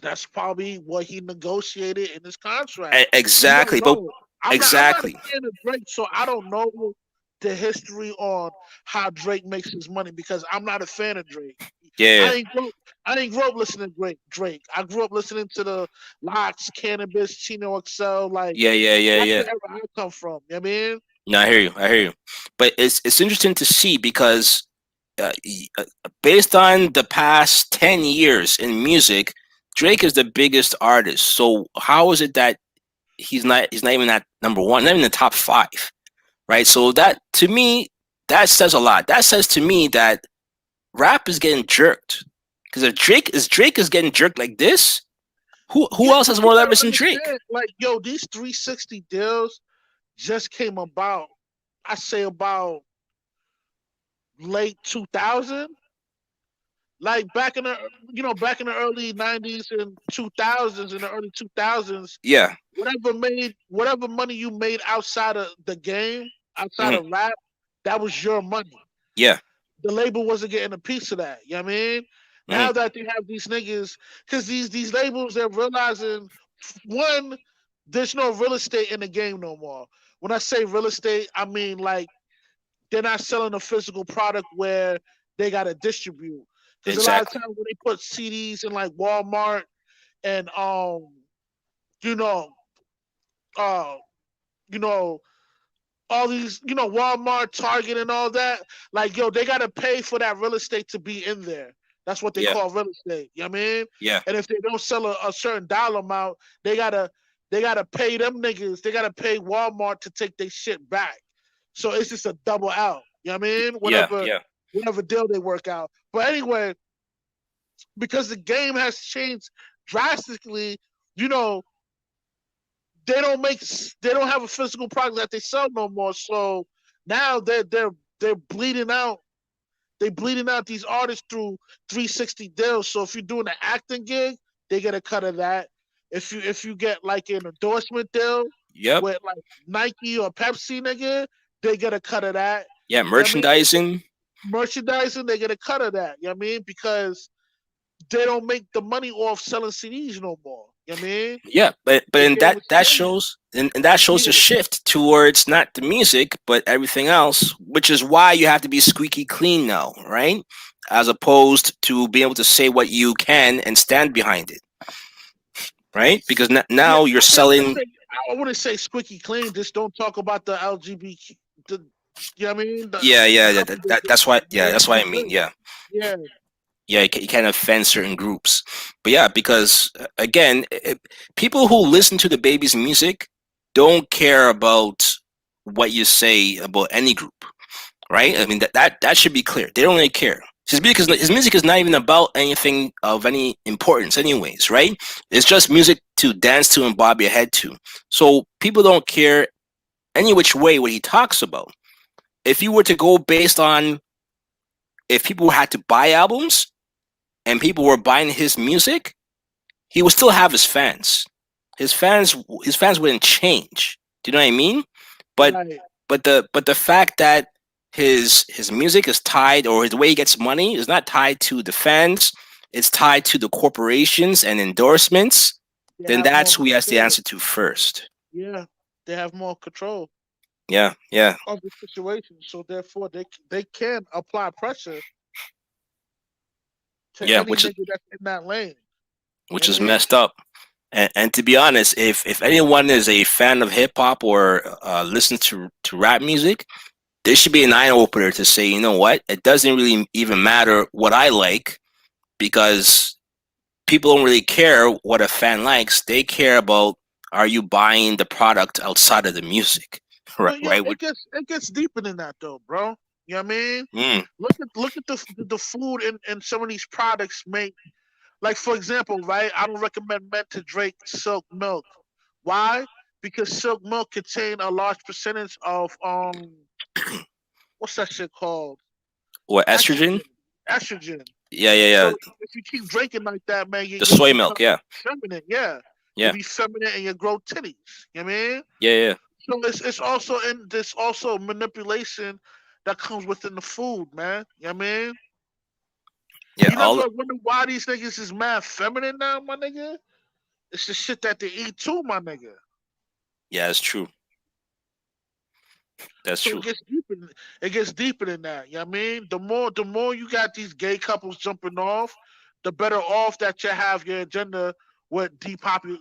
that's probably what he negotiated in his contract. We don't Exactly, but know. I'm not a exactly. fan of Drake, so I don't know the history on how Drake makes his money because I'm not a fan of Drake. Yeah, I ain't grow I didn't grow up listening to Drake. I grew up listening to the Locks, Cannabis, Chino XL. Like that's yeah. the era I come from. You know what I mean? No, I hear you. I hear you. But it's interesting to see because based on the past 10 years in music, Drake is the biggest artist. So how is it that he's not even at number one, not even in the top five, right? So that, to me, that says a lot. That says to me that rap is getting jerked. Because if Drake is getting jerked like this, who Yeah, else but has you more gotta leverage than Drake? understand, like, yo, these 360 deals just came about. I say about late 2000, like back in the early 90s and 2000s, in the early 2000s, Yeah. whatever money you made outside of the game, outside Mhm. of rap, that was your money. Yeah. The label wasn't getting a piece of that. You know what I mean? Mhm. Now that they have these niggas, because these labels, they're realizing, one, there's no real estate in the game no more. When I say real estate, I mean like they're not selling a physical product where they gotta distribute. Because a lot of Exactly. times when they put CDs in like Walmart and you know, uh, you know, all these, Walmart, Target, and all that, like, yo, they gotta pay for that real estate to be in there. That's what they Yeah. call real estate. You know what I mean? Yeah. And if they don't sell a certain dollar amount, they gotta pay them niggas. They gotta pay Walmart to take their shit back. So it's just a double out. You know what I mean? Yeah. Whatever Yeah. whatever deal they work out. But anyway, because the game has changed drastically, you know, they don't have a physical product that they sell no more. So now they're bleeding out. They bleeding out these artists through 360 deals. So if you're doing an acting gig, they get a cut of that. If you get like an endorsement deal Yep. with like Nike or Pepsi, nigga, they get a cut of that. Yeah, You know what I mean? merchandising. Merchandising, they get a cut of that. You know what I mean? Because they don't make the money off selling CDs no more. You know what I mean? Yeah, but They in gave it that streaming. shows and that shows a Yeah, shift towards not the music but everything else, which is why you have to be squeaky clean now, right? As opposed to being able to say what you can and stand behind it, right? Because yeah. now you're I mean, selling. I wouldn't say squeaky clean. Just don't talk about the LGBT. The, you know what I mean? Yeah, The yeah, couple, that's why. the Yeah, that's what I mean. LGBT. Yeah, Yeah, yeah, you can't offend certain groups. But yeah, because again, people who listen to the baby's music don't care about what you say about any group, right? I mean that should be clear. They don't really care. His music is not even about anything of any importance, anyways, right? It's just music to dance to and bob your head to. So people don't care any which way what he talks about. If you were to go based on if people had to buy albums and people were buying his music, he would still have his fans. His fans his fans wouldn't change. Do you know what I mean? But right. but the fact that his music is tied or the way he gets money is not tied to the fans, it's tied to the corporations and endorsements, They then have more that's who he has to control. answer to first. Yeah, they have more control Yeah, yeah, of the situation. So therefore, they can apply pressure to yeah, any nigga that's in that lane. You which know is what I mean? messed up. And to be honest, if anyone is a fan of hip hop or listens to rap music, there should be an eye opener to say, you know what, it doesn't really even matter what I like because people don't really care what a fan likes. They care about are you buying the product outside of the music, right? But yo, Right? it gets deeper than that though, bro. You know what I mean? Mm. Look at the food and some of these products make. Like for example, right? I don't recommend men to drink silk milk. Why? Because silk milk contain a large percentage of what's that shit called? What estrogen? Estrogen. Estrogen. Yeah, yeah, So yeah. if you keep drinking like that, man, The you'll soy become milk. Yeah, feminine. Yeah, you'll yeah, be feminine and you grow titties. You know what I mean? yeah, yeah, So it's also in this also manipulation that comes within the food, man. You know what I mean? yeah. You All never wonder why these niggas is mad feminine now, my nigga? It's the shit that they eat too, my nigga. yeah, it's true. That's So true. it gets deeper than that. You know what I mean? The more you got these gay couples jumping off, the better off that you have your agenda with depopulation.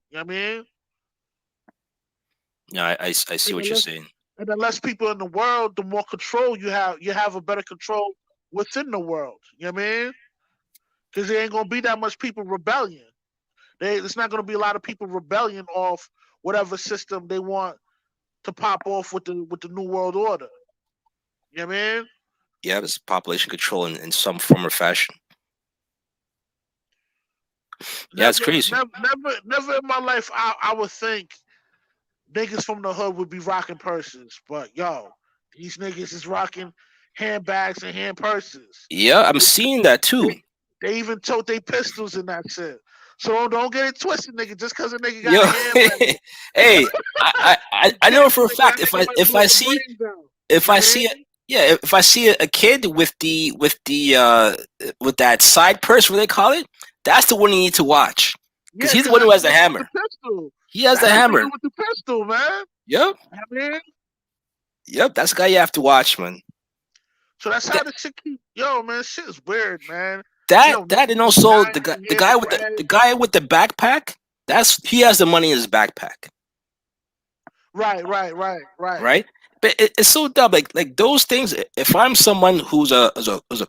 You know what I mean? Yeah, I see And what the you're less saying. and the less people in the world, the more control you have. You have a better control within the world. You know what I mean? Because there ain't gonna be that much people rebellion. It's not gonna be a lot of people rebellion off whatever system they want to pop off with the new world order. You know what I mean? Yeah, it's population control in some form or fashion. Yeah, it's crazy. Never in my life I would think niggas from the hood would be rocking purses, but yo, these niggas is rocking handbags and hand purses. Yeah, I'm They seeing that too. they, they even tote their pistols in that shit. So don't get it twisted, nigga. Just cause a nigga got Yo, a handbag, hey, I okay, know for a nigga, that fact nigga might if blow I your see brains out. if You I know what I see it, mean? yeah, if I see a kid with that side purse, what they call it, that's the one you need to watch because Yeah, he's the cause one who that's has the the nigga with the hammer. pistol. He has the That's the hammer. nigga with the pistol, man. Yep, I mean, yep, that's the guy you have to watch, man. so that's how That the shit keep. Yo, man, shit is weird, man. that Niggas that and be also dyeing the their hair guy with red. the guy with the backpack. That's he has the money in his backpack, Right. right? But it's so dumb. Like those things. If I'm someone who's a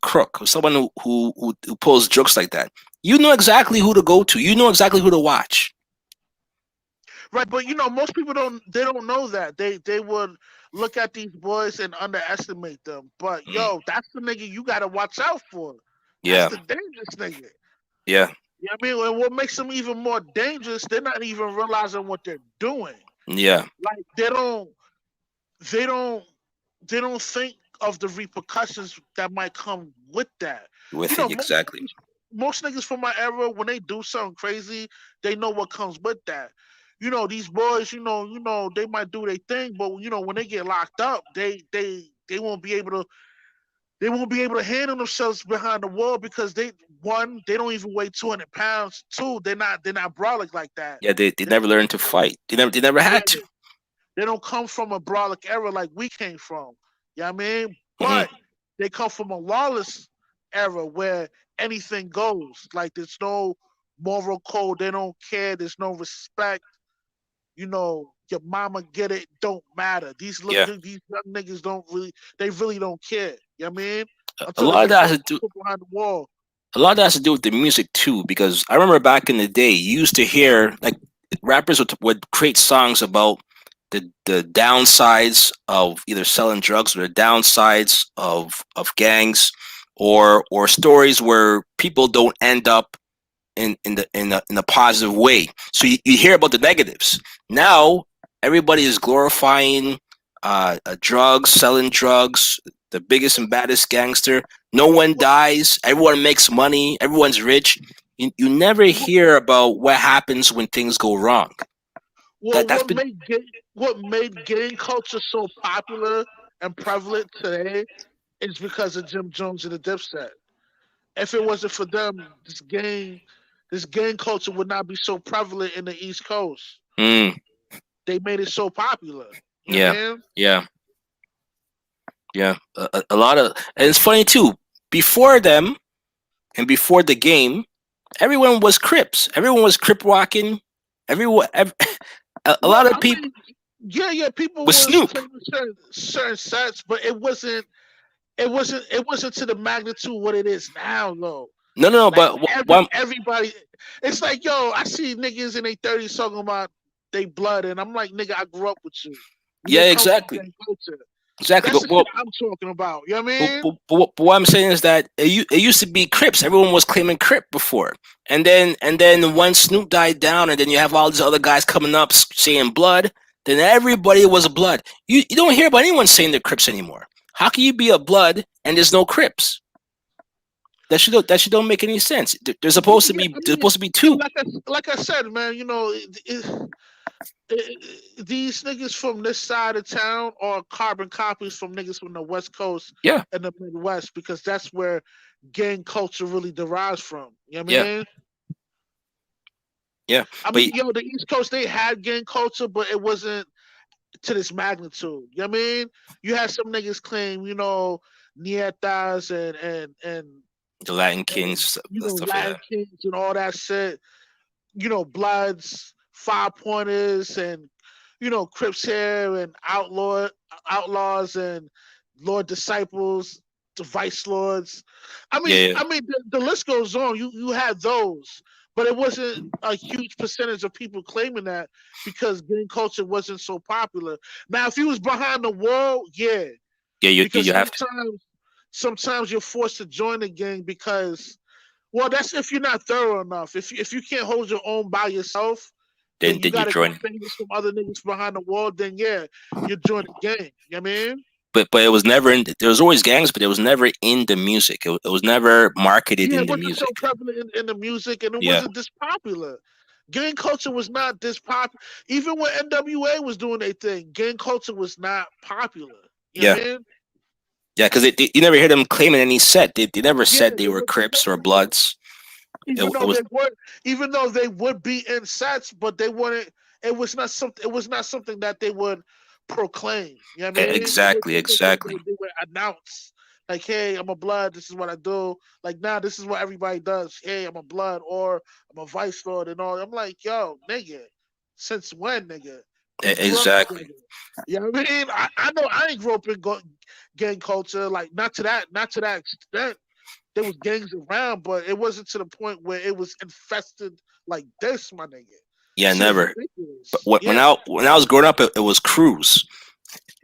crook, or someone who pulls jokes like that, you know exactly who to go to. You know exactly who to watch. Right, but most people don't know that. They would look at these boys and underestimate them. But Mm, yo, that's the nigga you gotta watch out for. That's yeah, the dangerous nigga. yeah. You know what I mean? And what makes them even more dangerous, they're not even realizing what they're doing. Yeah, Like they don't they don't think of the repercussions that might come with that. You with know, it exactly. most niggas from my era, when they do something crazy, they know what comes with that. You know, these boys, they might do their thing, but when they get locked up, they won't be able to handle themselves behind the wall because they don't even weigh 200 pounds. Two, they're not brolic like that. Yeah, they They, never learned to fight. They never had yeah, to. they don't come from a brolic era like we came from. You know what I mean? Hmm. But they come from a lawless era where anything goes. Like there's no moral code. They don't care. There's no respect. Your mama get it. Don't matter. Yeah, These young niggas don't really. They really don't care. You know what I mean? a Until they lot of get that has to do. put behind the wall. A lot of that has to do with the music too, because I remember back in the day, you used to hear like rappers would create songs about the downsides of either selling drugs or the downsides of gangs, or stories where people don't end up in a positive way. So you hear about the negatives. Now everybody is glorifying drugs, selling drugs, the biggest and baddest gangster. No one What, dies. Everyone makes money. Everyone's rich. You never hear about what happens when things go wrong. well, That that's what been made gang culture so popular and prevalent today is because of Jim Jones and the Dipset. If it wasn't for them, this gang culture would not be so prevalent in the East Coast. mm, They made it so popular. You know what yeah, I mean? yeah, yeah. A lot of, and it's funny too. Before them and before the game, everyone was Crips. Everyone was Crip walking. Everyone, a Well, lot of I people mean, yeah, people with was Snoop. claiming certain sets, but it wasn't to the magnitude what it is now, though. No, no, no. Like But what? everybody, it's like, yo, I see niggas in their 30s talking about they blood, and I'm like, nigga, I grew up with you. We Yeah, didn't come from exactly, gang culture. exactly. That's the shit I'm talking about. You know what I mean? But what I'm saying is that it used to be Crips. Everyone was claiming Crip before, and then when Snoop died down, and then you have all these other guys coming up saying Blood. Then everybody was a Blood. You don't hear about anyone saying they're Crips anymore. How can you be a Blood and there's no Crips? That should don't make any sense. There's Yeah, supposed to yeah. be I there's mean, supposed to be two. like I said, man. These niggas from this side of town are carbon copies from niggas from the West Coast Yeah, and the Midwest because that's where gang culture really derives from. You know what I yeah, mean? yeah. I But mean, yo, the East Coast they had gang culture, but it wasn't to this magnitude. You know what I mean? You had some niggas claim, Nietas the Latin and Kings, that stuff. Yeah, Latin Kings and all that shit. Bloods, Five Pointers, and Crips here and outlaws and Lord disciples, the Vice Lords. I yeah, mean, yeah. I mean, the list goes on. You had those, but it wasn't a huge percentage of people claiming that because gang culture wasn't so popular. Now, if you was behind the wall, yeah, Yeah, because you have to. sometimes you're forced to join the gang because that's if you're not thorough enough. If you can't hold your own by yourself, and you Then you got to get join. famous from other niggas behind the wall, then yeah, you're joining the gang. You know what I mean? But it was never in. There was always gangs, but it was never in the music. It was never marketed Yeah, in it the wasn't so music. prevalent in the music, and it Yeah, wasn't this popular. Gang culture was not this popular. Even when NWA was doing their thing, gang culture was not popular. You know yeah, what I mean? yeah. Because you never hear them claiming any set. They never Yeah, said they there were wasn't Crips none or of that. Bloods. It, even it though was they would even though they would be in sets, but they wouldn't. It was not something that they would proclaim. You know what I mean? It exactly, wasn't something exactly. they would announce. Like, hey, I'm a blood. This is what I do. Like now, this is what everybody does. Hey, I'm a blood, or I'm a vice lord, and all. I'm like, yo, nigga, since when, nigga? We grew up Exactly. together. You know what I mean? I know I ain't grew up in gang culture, like not to that extent. There was gangs around, but it wasn't to the point where it was infested like this, my nigga. Yeah, Shit is never. But ridiculous. when Yeah, I was growing up, it was crews.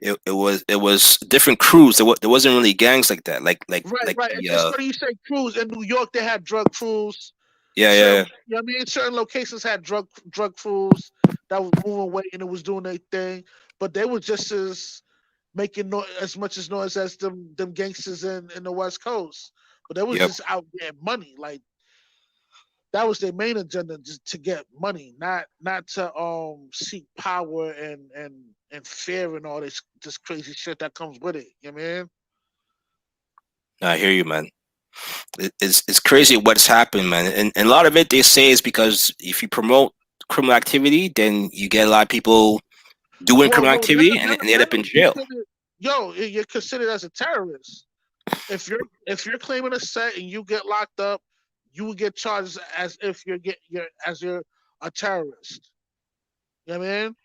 It was different crews. There wasn't really gangs like that. Like right, like right. the It's funny you say crews. In New York, they had drug crews. Yeah, yeah, Certain, yeah. you know what I mean, certain locations had drug crews that was moving away and it was doing their thing, but they were just as making as much as noise as them gangsters in the West Coast. But they was Yep. just out getting money. Like that was their main agenda, just to get money, not to seek power and fear and all this crazy shit that comes with it. You know what I mean? I hear you, man. It's crazy what's happened, man. And a lot of it they say is because if you promote criminal activity, then you get a lot of people doing Well, criminal no, activity and they end now up in it's jail. considered. Yo, you're considered as a terrorist. If you're claiming a set and you get locked up, you will get charged as if you're a terrorist. You know what I mean?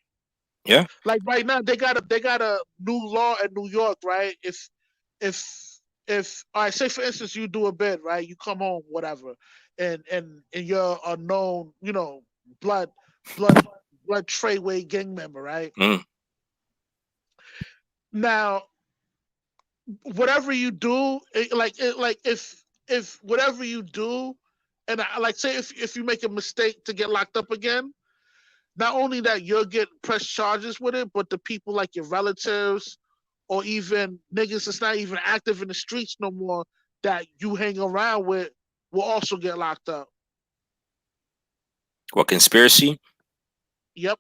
Yeah. Like right now, they got a new law in New York, right? If if all right, say for instance you do a bid, right? You come home, whatever, and you're a known, blood blood blood Treyway gang member, right? Mm. Now, whatever you do, like if whatever you do, and like say if you make a mistake to get locked up again, not only that you'll get press charges with it, but the people like your relatives or even niggas that's not even active in the streets no more that you hang around with will also get locked up. What conspiracy? Yep.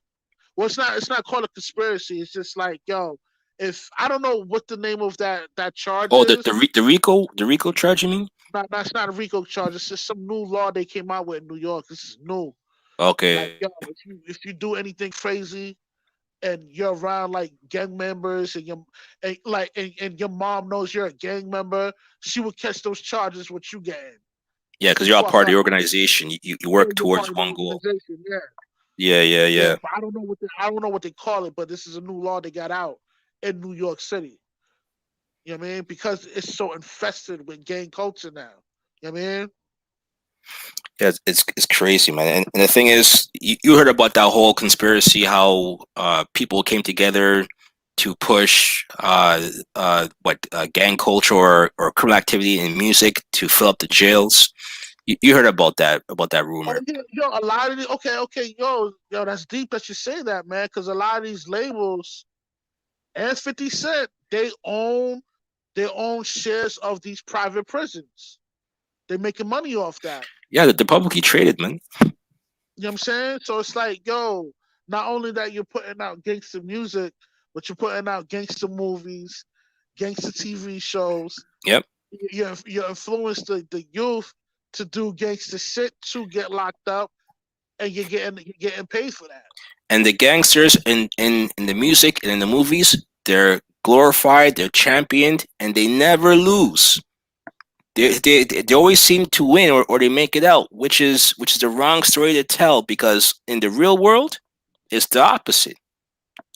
Well, it's not called a conspiracy. It's just like, yo, if I don't know what the name of that charge Oh, is. the Rico charge, you mean? That's not a RICO charge. It's just some new law they came out with in New York. This is new. Like, Okay. yo, if you do anything crazy and you're around like gang members and your mom knows you're a gang member, she will catch those charges what you getting. Yeah, If because you you're all fuck part of the up, organization. You yeah, work you're part towards of the one goal. organization. Yeah, Yeah, yeah, yeah. yeah. But I don't know what they call it, but this is a new law they got out in New York City. You know what I mean? Because it's so infested with gang culture now. You know what I mean? Yeah, it's crazy, man. And the thing is, you heard about that whole conspiracy, how people came together to push gang culture or criminal activity in music to fill up the jails. You heard about that Oh rumor. yeah, yo, a lot of okay, yo, that's deep that you say that, man, because a lot of these labels and 50 Cent, they own shares of these private prisons. They're making money off that. Yeah, they're publicly traded, man. You know what I'm saying? So it's like, yo, not only that you're putting out gangster music, but you're putting out gangster movies, gangster TV shows. Yep. You influence the youth to do gangster shit to get locked up, and you're getting paid for that. And the gangsters in the music and in the movies, they're glorified, they're championed, and they never lose. They always seem to win or they make it out, which is the wrong story to tell because in the real world, it's the opposite.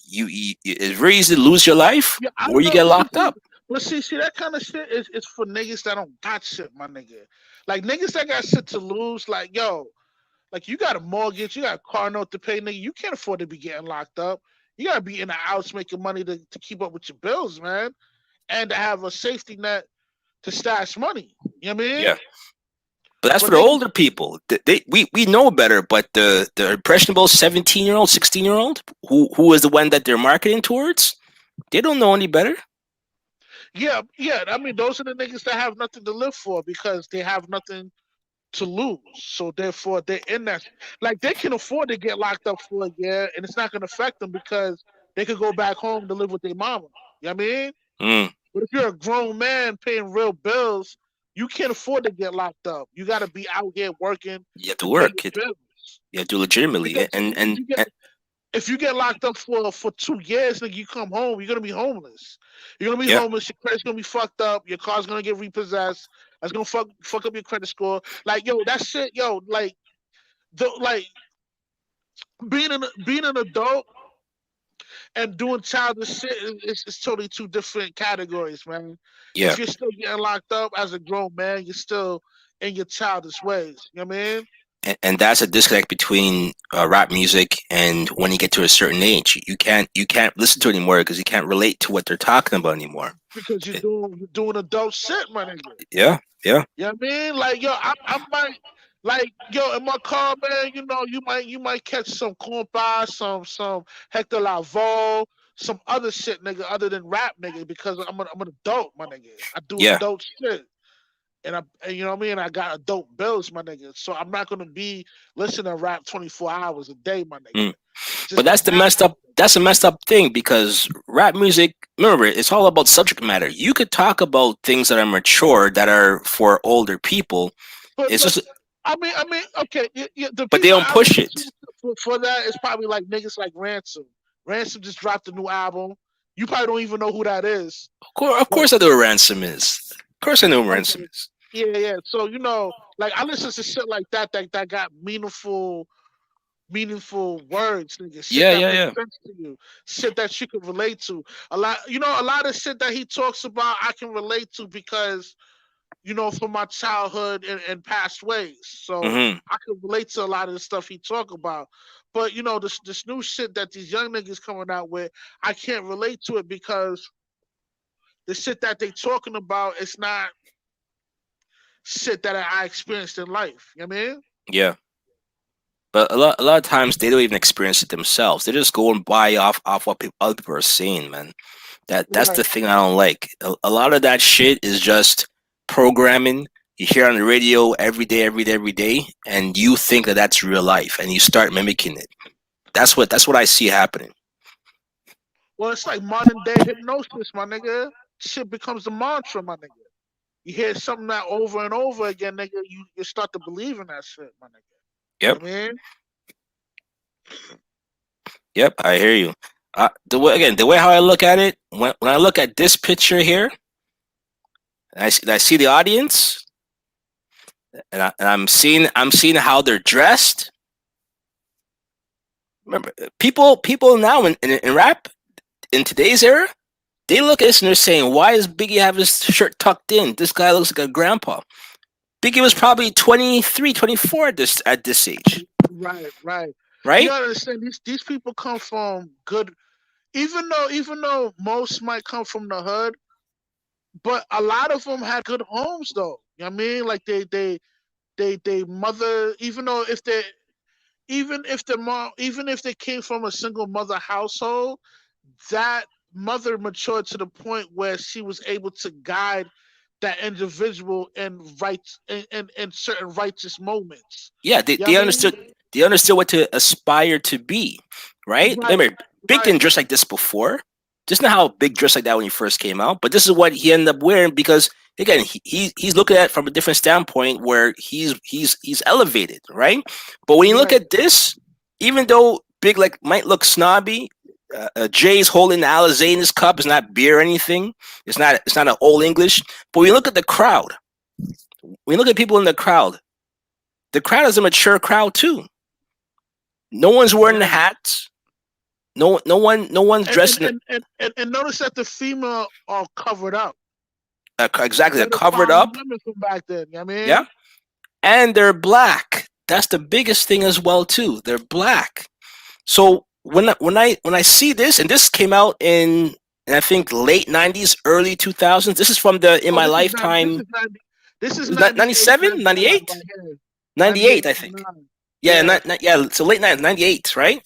It's very easy to lose your life Yeah, I or don't you know. get locked up. But see, that kind of shit is for niggas that don't got shit, my nigga. Like niggas that got shit to lose, like yo, like you got a mortgage, you got a car note to pay, nigga. You can't afford to be getting locked up. You gotta be in the house making money to keep up with your bills, man, and to have a safety net to stash money. You know what I mean? Yeah, but that's But for the niggas, older people. We know better, but the impressionable 17-year-old, 16-year-old, who is the one that they're marketing towards, they don't know any better. yeah, yeah. I mean, those are the niggas that have nothing to live for because they have nothing to lose. So therefore, they're in that. Like they can afford to get locked up for a year, and it's not going to affect them because they could go back home to live with their mama. You know what I mean? Mm, But if you're a grown man paying real bills, you can't afford to get locked up. You got to be out here working you have to to pay work. your bills. You have to legitimately Because if you get locked up for 2 years, nigga, you come home, you're gonna be homeless. You're gonna be yeah. homeless. Your credit's gonna be fucked up. Your car's gonna get repossessed. That's gonna fuck up your credit score. Like yo, that shit, yo, like being an adult and doing childish shit is totally two different categories, man. Yeah, If you're still getting locked up as a grown man, you're still in your childish ways. You know what I mean? and that's a disconnect between rap music and when you get to a certain age, you can't listen to it anymore because you can't relate to what they're talking about anymore. Because you're It- doing you're doing adult shit, my nigga. yeah, yeah, You know what I mean? Like yo, I might. Like yo, in my car, man, you might catch some compa, some Hector Lavoe, some other shit, nigga, other than rap, nigga, because I'm an adult, my nigga. I do Yeah. adult shit. And you know what I mean? I got adult bills, my nigga. So I'm not gonna be listening to rap 24 hours a day, my nigga. Mm. But Just don't happen. that's a messed up thing because rap music, remember, it's all about subject matter. You could talk about things that are mature that are for older people. It's But just I mean, okay, the but they people don't I push listen to it. for that is probably like niggas like Ransom. Ransom just dropped a new album. You probably don't even know who that is, Of but course I know who Ransom is. Of course I know who Ransom okay, is. yeah, yeah. So like I listen to shit like that got meaningful words, nigga. Shit Yeah, that yeah, makes yeah. sense to you. Shit that you can relate to. A lot of shit that he talks about, I can relate to because from my childhood and past ways. So Hmm. I can relate to a lot of the stuff he talk about. But this new shit that these young niggas coming out with, I can't relate to it because the shit that they talking about is not shit that I experienced in life. You know what I mean? Yeah. But a lot of times they don't even experience it themselves. They just go and buy off what other people are saying, man. That's the Right. thing I don't like. A lot of that shit is just programming. You hear on the radio every day, every day, every day, and you think that that's real life, and you start mimicking it. That's what I see happening. Well, it's like modern day hypnosis, my nigga. Shit becomes a mantra, my nigga. You hear something that over and over again, nigga, you start to believe in that shit, my nigga. You Yep, know what I mean? yep, I hear you. The way how I look at it, when I look at this picture here, and I see the audience, and I'm seeing how they're dressed. Remember, people now in rap in today's era, they look at this and they're saying, "Why does Biggie have his shirt tucked in? This guy looks like a grandpa." Biggie was probably 23, 24 at this age, Right, right. You right? gotta understand these people come from good even though most might come from the hood, but a lot of them had good homes though. You know what I mean? Like they mother even if they came from a single mother household, that mother matured to the point where she was able to guide that individual in certain righteous moments. Yeah, You know what I mean? they understood what to aspire to be, right? Right, Remember, Big right, didn't dress like this before. Just not how Big dressed like that when he first came out, but this is what he ended up wearing because again, he's looking at it from a different standpoint where he's elevated, right? But when you look right, at this, even though Big like might look snobby, Jay's holding the Alizé in his cup. It's not beer or anything. It's not an old English. But when you look at the crowd, when you look at people in the crowd is a mature crowd too. No one's wearing the right. hats. No one's And dressed and, in and, and, and and notice that the female are covered up. exactly. They're They're the covered fine up. women from back then. You know what I Yeah, mean? and they're black. That's the biggest thing as well too. They're black. So when I see this, and this came out in I think late '90s, early 2000s. This is from the In Oh, My Lifetime. this is Was that 98, 97, 98, right here. 98? 98, I think. 99. Yeah, Yeah. yeah. So late 90s, 98, right?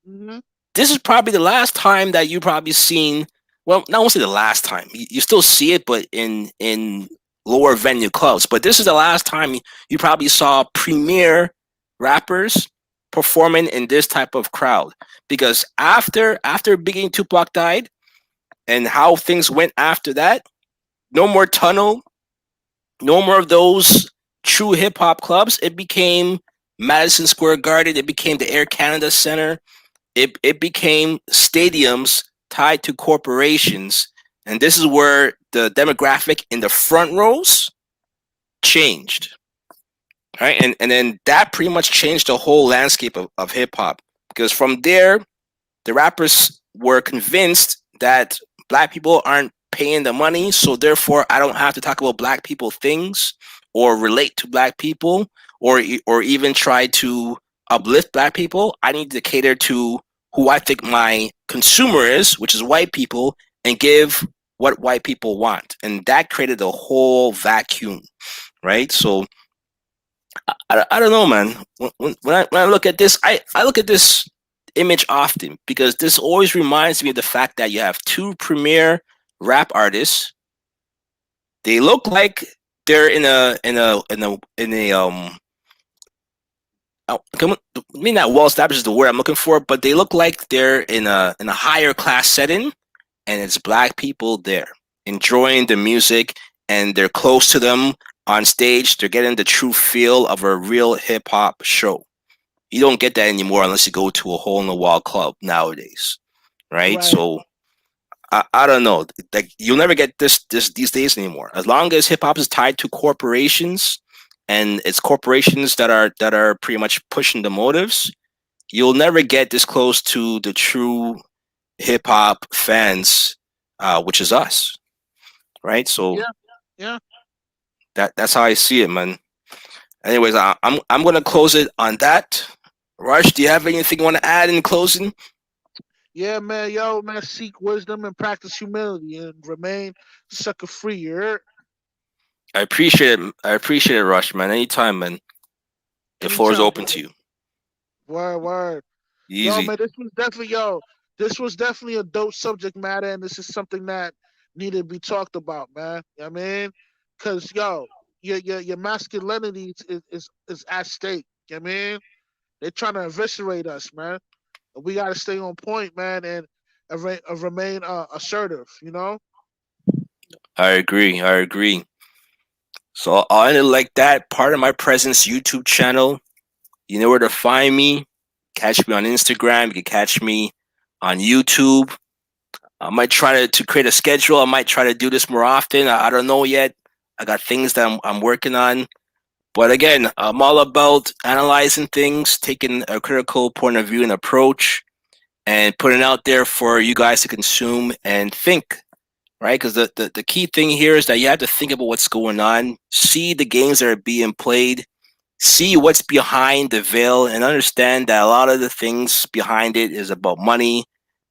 Hmm. This is probably the last time that you probably seen. Well, not only the last time you still see it, but in lower venue clubs. But this is the last time you probably saw premier rappers performing in this type of crowd. Because after Biggie and Tupac died, and how things went after that, no more tunnel, no more of those true hip hop clubs. It became Madison Square Garden. It became the Air Canada Center. It became stadiums tied to corporations, and this is where the demographic in the front rows changed, right? And then that pretty much changed the whole landscape of hip hop because from there the rappers were convinced that black people aren't paying the money, so therefore I don't have to talk about black people things or relate to black people or even try to uplift black people. I need to cater to who I think my consumer is, which is white people, and give what white people want. And that created a whole vacuum, right? So I don't know, man. When I look at this, I look at this image often because this always reminds me of the fact that you have two premier rap artists. They look like they're in a I mean not well established is the word I'm looking for, but they look like they're in a higher class setting, and it's black people there enjoying the music, and they're close to them on stage. They're getting the true feel of a real hip hop show. You don't get that anymore unless you go to a hole in the wall club nowadays, right? Right, So I don't know. Like you'll never get this these days anymore. As long as hip hop is tied to corporations, and it's corporations that are pretty much pushing the motives, you'll never get this close to the true hip hop fans, which is us, right? So yeah, yeah, that's how I see it, man. Anyways, I'm gonna close it on that. Rush, do you have anything you want to add in closing? yeah, man. Yo, man, seek wisdom and practice humility and remain sucker free. You heard? I appreciate it. I appreciate it, Rush, man. Anytime, man. The floor is Anytime, open brother. to you. Word, word. Yo, Easy. man, this was definitely a dope subject matter, and this is something that needed to be talked about, man. You know what I mean? Cause yo, your masculinity is at stake. You know what I mean? They're trying to eviscerate us, man. And we gotta stay on point, man, and remain assertive. You know? I agree. I agree. So I'll end it like that. Part of my presence YouTube channel. You know where to find me. Catch me on Instagram. You can catch me on YouTube. I might try to create a schedule. I might try to do this more often. I don't know yet. I got things that I'm working on. But again, I'm all about analyzing things, taking a critical point of view and approach, and putting it out there for you guys to consume and think, right? Because the key thing here is that you have to think about what's going on, see the games that are being played, see what's behind the veil, and understand that a lot of the things behind it is about money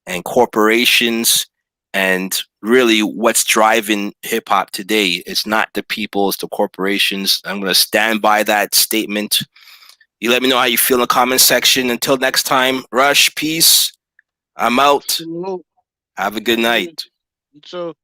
and corporations, and really what's driving hip hop today. It's not the people, it's the corporations. I'm going to stand by that statement. You let me know how you feel in the comment section. Until next time, Rush, peace. I'm out. Salute. Have a good Peace. night. You too.